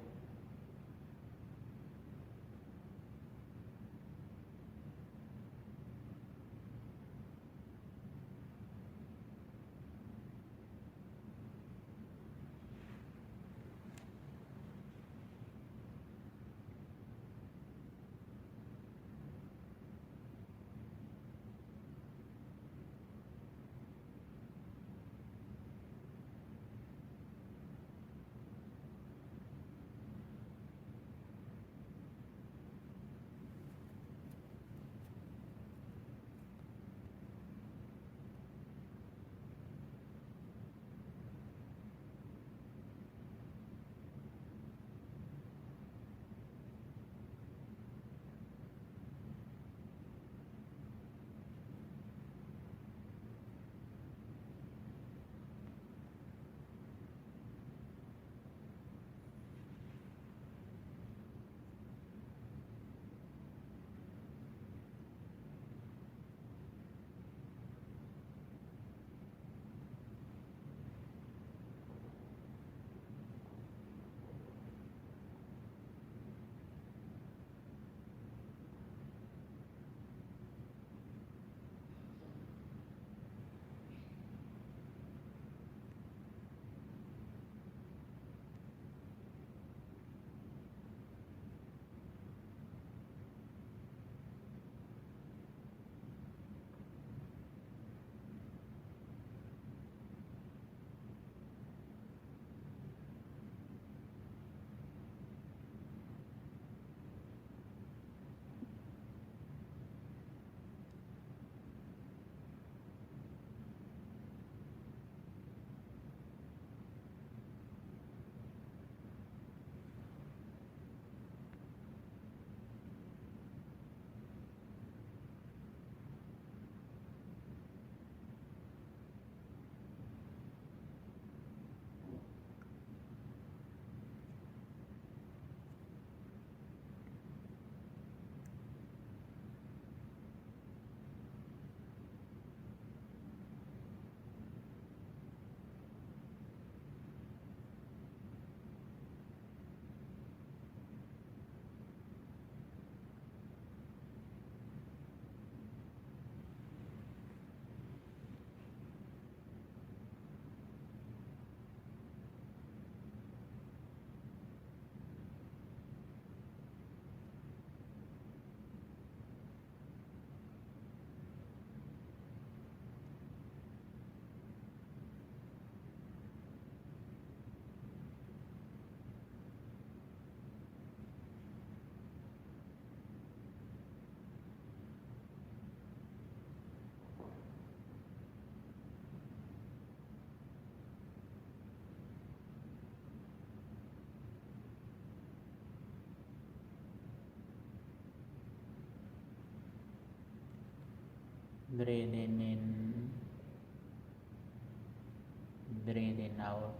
Breathing in, breathing out.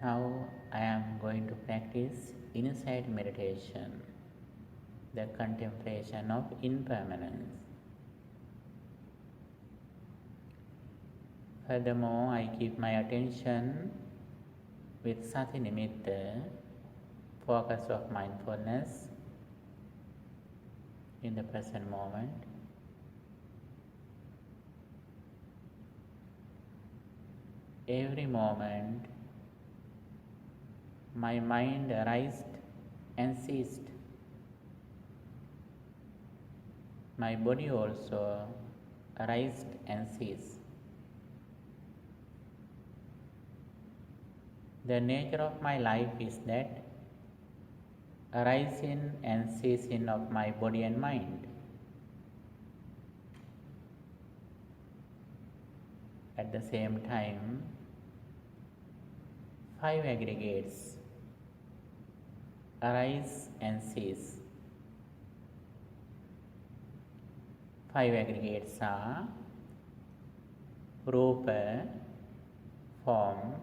Now I am going to practice insight meditation, the contemplation of impermanence. Furthermore, I keep my attention with Sati Nimitta, focus of mindfulness in the present moment. Every moment, my mind arised and ceased. My body also arised and ceased. The nature of my life is that arising and ceasing of my body and mind. At the same time, 5 aggregates arise and cease. 5 aggregates are Rupa, form,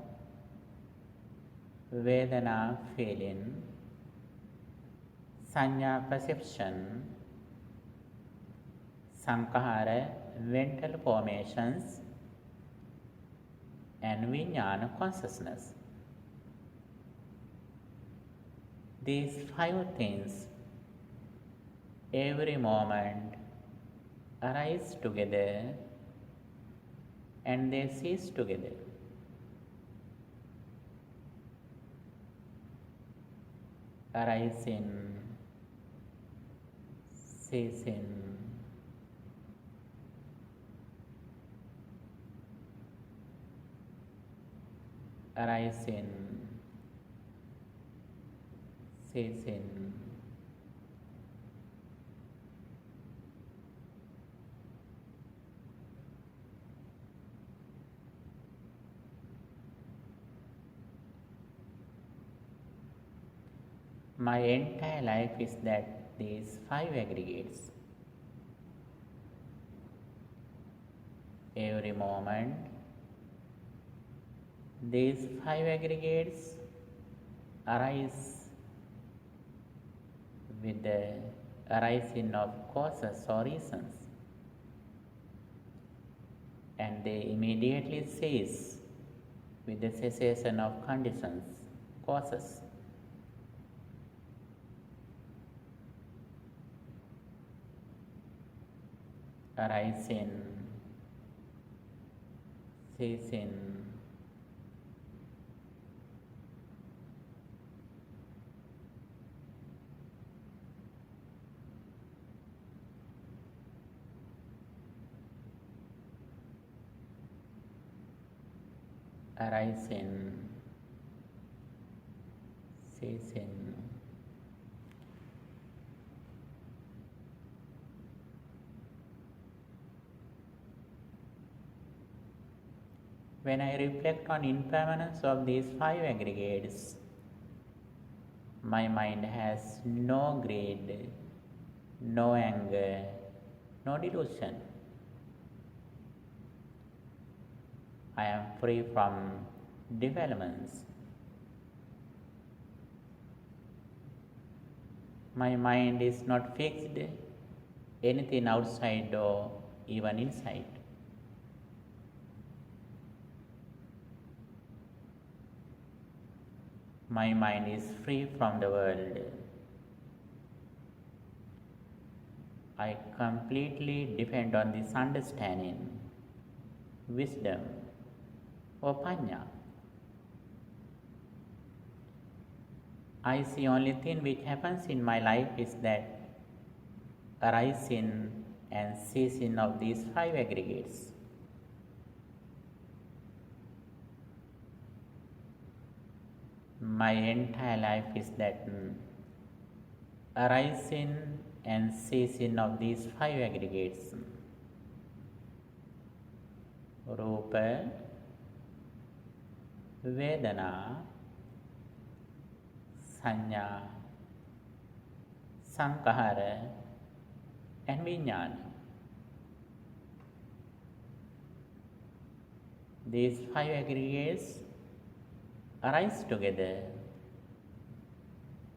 Vedana, feeling, Sanya, perception, Sankhara, mental formations, and Vijnana, consciousness. These 5 things every moment arise together and they cease together. Arising, ceasing, arising, ceasing, my entire life is that these 5 aggregates. Every moment, these 5 aggregates arise with the arising of causes or reasons, and they immediately cease with the cessation of conditions, causes. Arising, ceasing, arising, ceasing, when I reflect on impermanence of these 5 aggregates, my mind has no greed, no anger, no delusion. I am free from developments. My mind is not fixed, anything outside or even inside. My mind is free from the world. I completely depend on this understanding, wisdom, or panya. I see only thing which happens in my life is that arising and ceasing of these 5 aggregates. My entire life is that arising and ceasing of these five aggregates. Rupa, Vedana, Sanya, Sankhara, and Vijnana. These five aggregates arise together.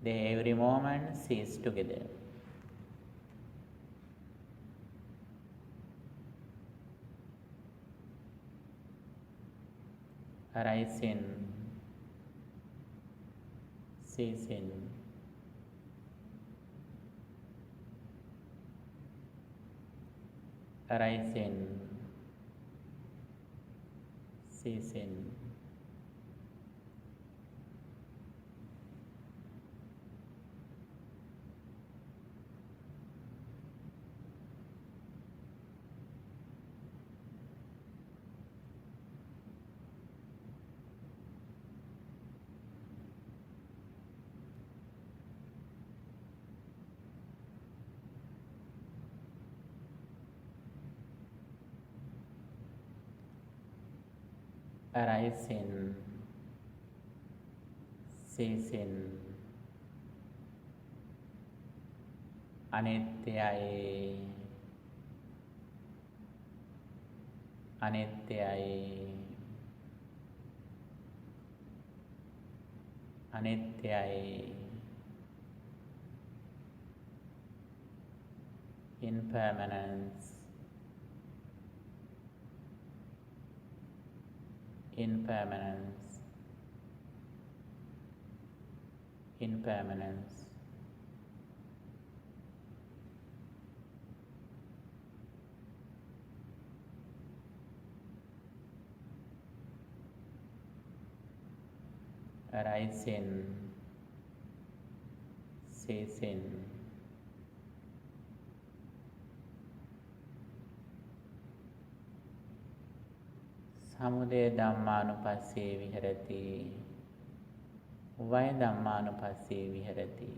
They every moment cease together. Arising, ceasing, arising, ceasing, arising, ceasing, anityai, anityai, anityai, impermanence, impermanence, impermanence, arising, ceasing, samudaya dhammanupassee viharati, vaya dhammanupassee viharati.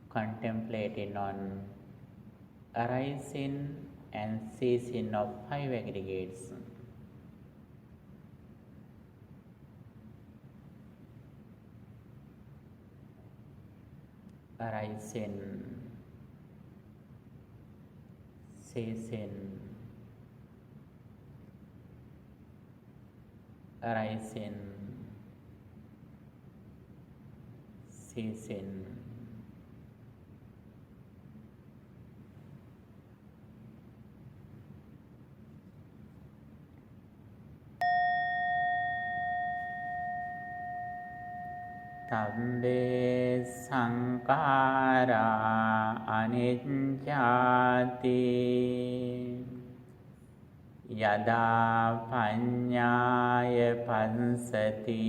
Contemplating on arising and ceasing of five aggregates. Arising, ceasing, arising, ceasing, Tabbe sankhara anicchati yada paññāya pansati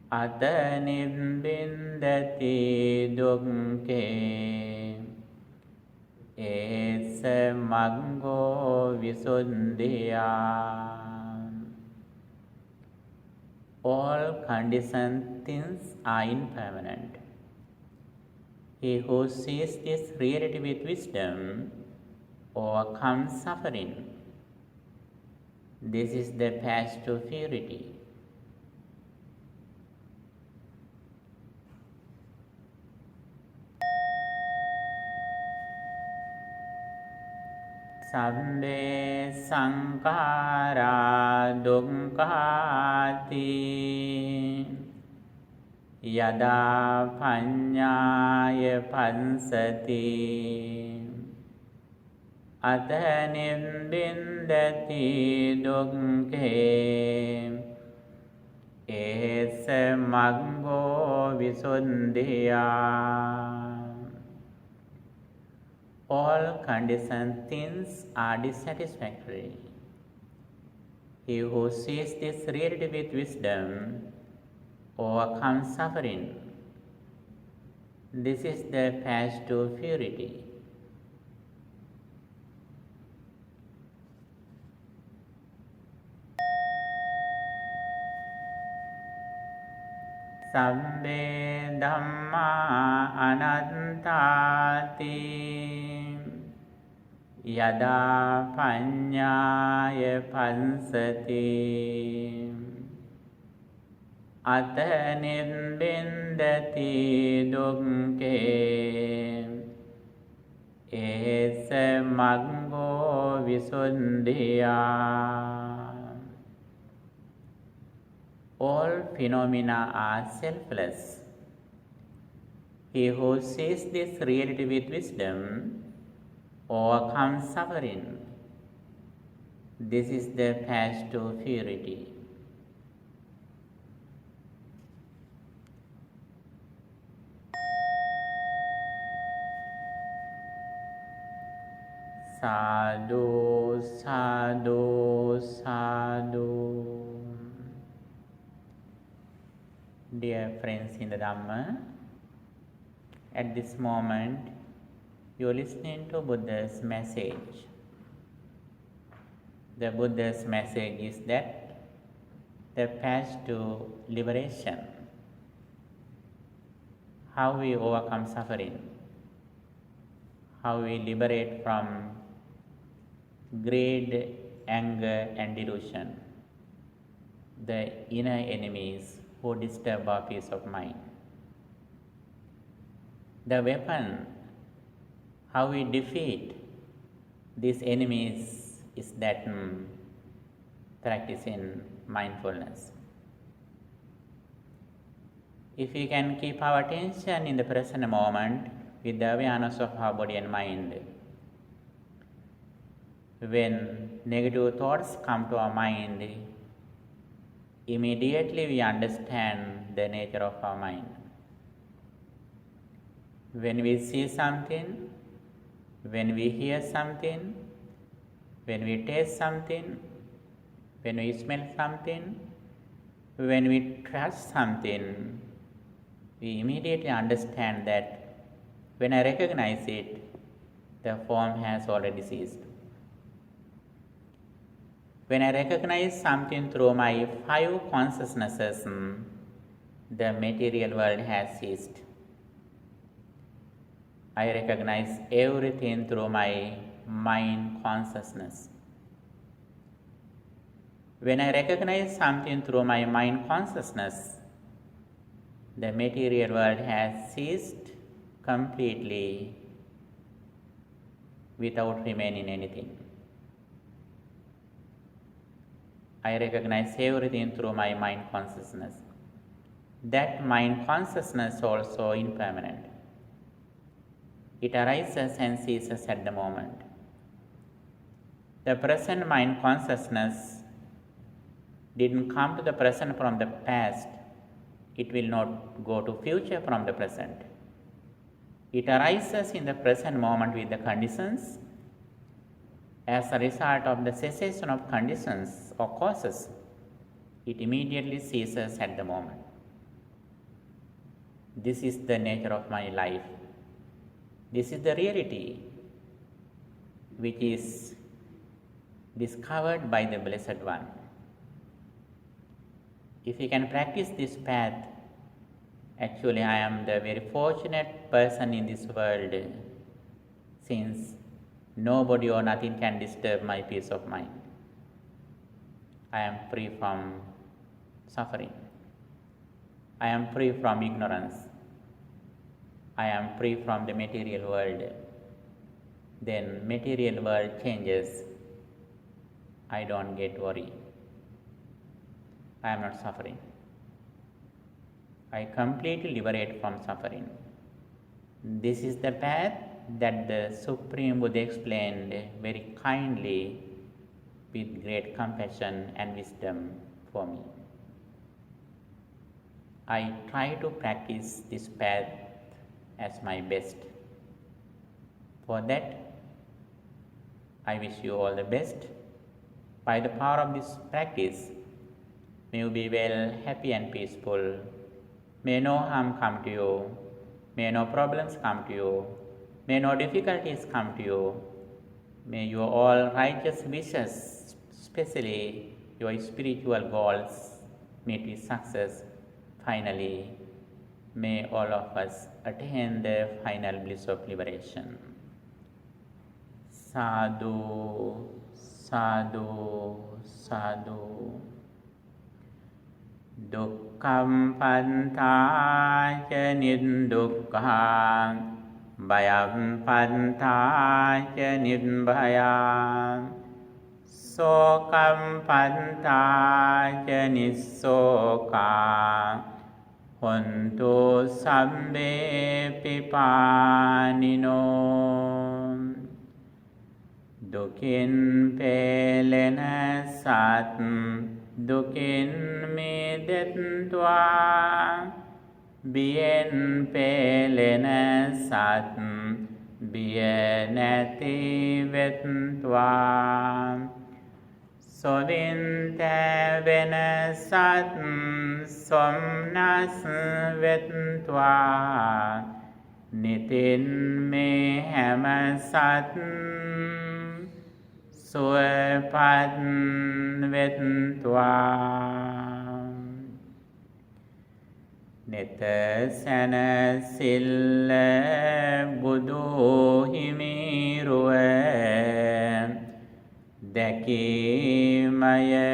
ata nibbindati dukkhe esa maggo visuddhiyā. All conditioned things are impermanent. He who sees this reality with wisdom overcomes suffering. This is the path to purity. Sabbe sankhara dukkhati yada paññāya pansati ata nibbindati dukkhe esa maggo visuddhiyā. All conditioned things are dissatisfactory. He who sees this reality with wisdom overcomes suffering. This is the path to purity. Sabbe Dhamma Anantati Yada Panyaya Pansati Ata Nibbindati Dukke Esa Maggo Visuddhiya. All phenomena are selfless. He who sees this reality with wisdom overcomes suffering. This is the path to purity. Sadhu, sadhu, sadhu. Dear friends in the Dhamma, at this moment you are listening to Buddha's message. The Buddha's message is that the path to liberation, how we overcome suffering, how we liberate from greed, anger and delusion, the inner enemies who disturb our peace of mind. The weapon, how we defeat these enemies, is that practice in mindfulness. If we can keep our attention in the present moment with the awareness of our body and mind, when negative thoughts come to our mind, immediately we understand the nature of our mind. When we see something, when we hear something, when we taste something, when we smell something, when we touch something, we immediately understand that when I recognize it, the form has already ceased. When I recognize something through my 5 consciousnesses, the material world has ceased. I recognize everything through my mind consciousness. When I recognize something through my mind consciousness, the material world has ceased completely without remaining anything. I recognize everything through my mind consciousness. That mind consciousness also impermanent. It arises and ceases at the moment. The present mind consciousness didn't come to the present from the past. It will not go to future from the present. It arises in the present moment with the conditions. As a result of the cessation of conditions or causes, it immediately ceases at the moment. This is the nature of my life. This is the reality which is discovered by the Blessed One. If we can practice this path, actually I am the very fortunate person in this world, since nobody or nothing can disturb my peace of mind. I am free from suffering. I am free from ignorance. I am free from the material world. Then material world changes. I don't get worried. I am not suffering. I completely liberate from suffering. This is the path that the Supreme Buddha explained very kindly with great compassion and wisdom for me. I try to practice this path as my best. For that, I wish you all the best. By the power of this practice, may you be well, happy and peaceful. May no harm come to you. May no problems come to you. May no difficulties come to you. May your all righteous wishes, especially your spiritual goals, meet with success. finally, may all of us attain the final bliss of liberation. Sadhu, sadhu, sadhu. Dukkam pantāca niddukkhaṃ, bhayam pantāca nibhayāṃ, sokam pantāca nissokāṃ, hontu sabbe pipānino. Dukin pelena sat, dukin midettua, bien pelena sat, bien neti vettua. Sovinte vena sat, somnas vettua, nitin me hama sat, suepat vettua. Neta sana silla budu himiruwa, dakimaya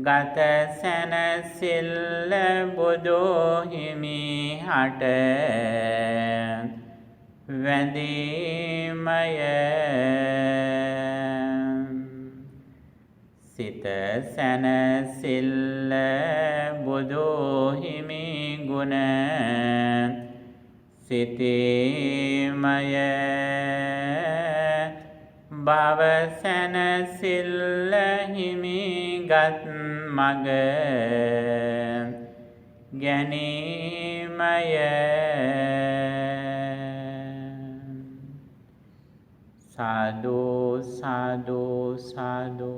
gata sana silla budu himi hata, Vandimaya. Sita sana silla budu himi guna, sitimaya bhava sana silla himi gat maga, ganimaya. Sadhu, sadhu, sadhu.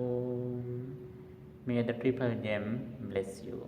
May the triple gem bless you.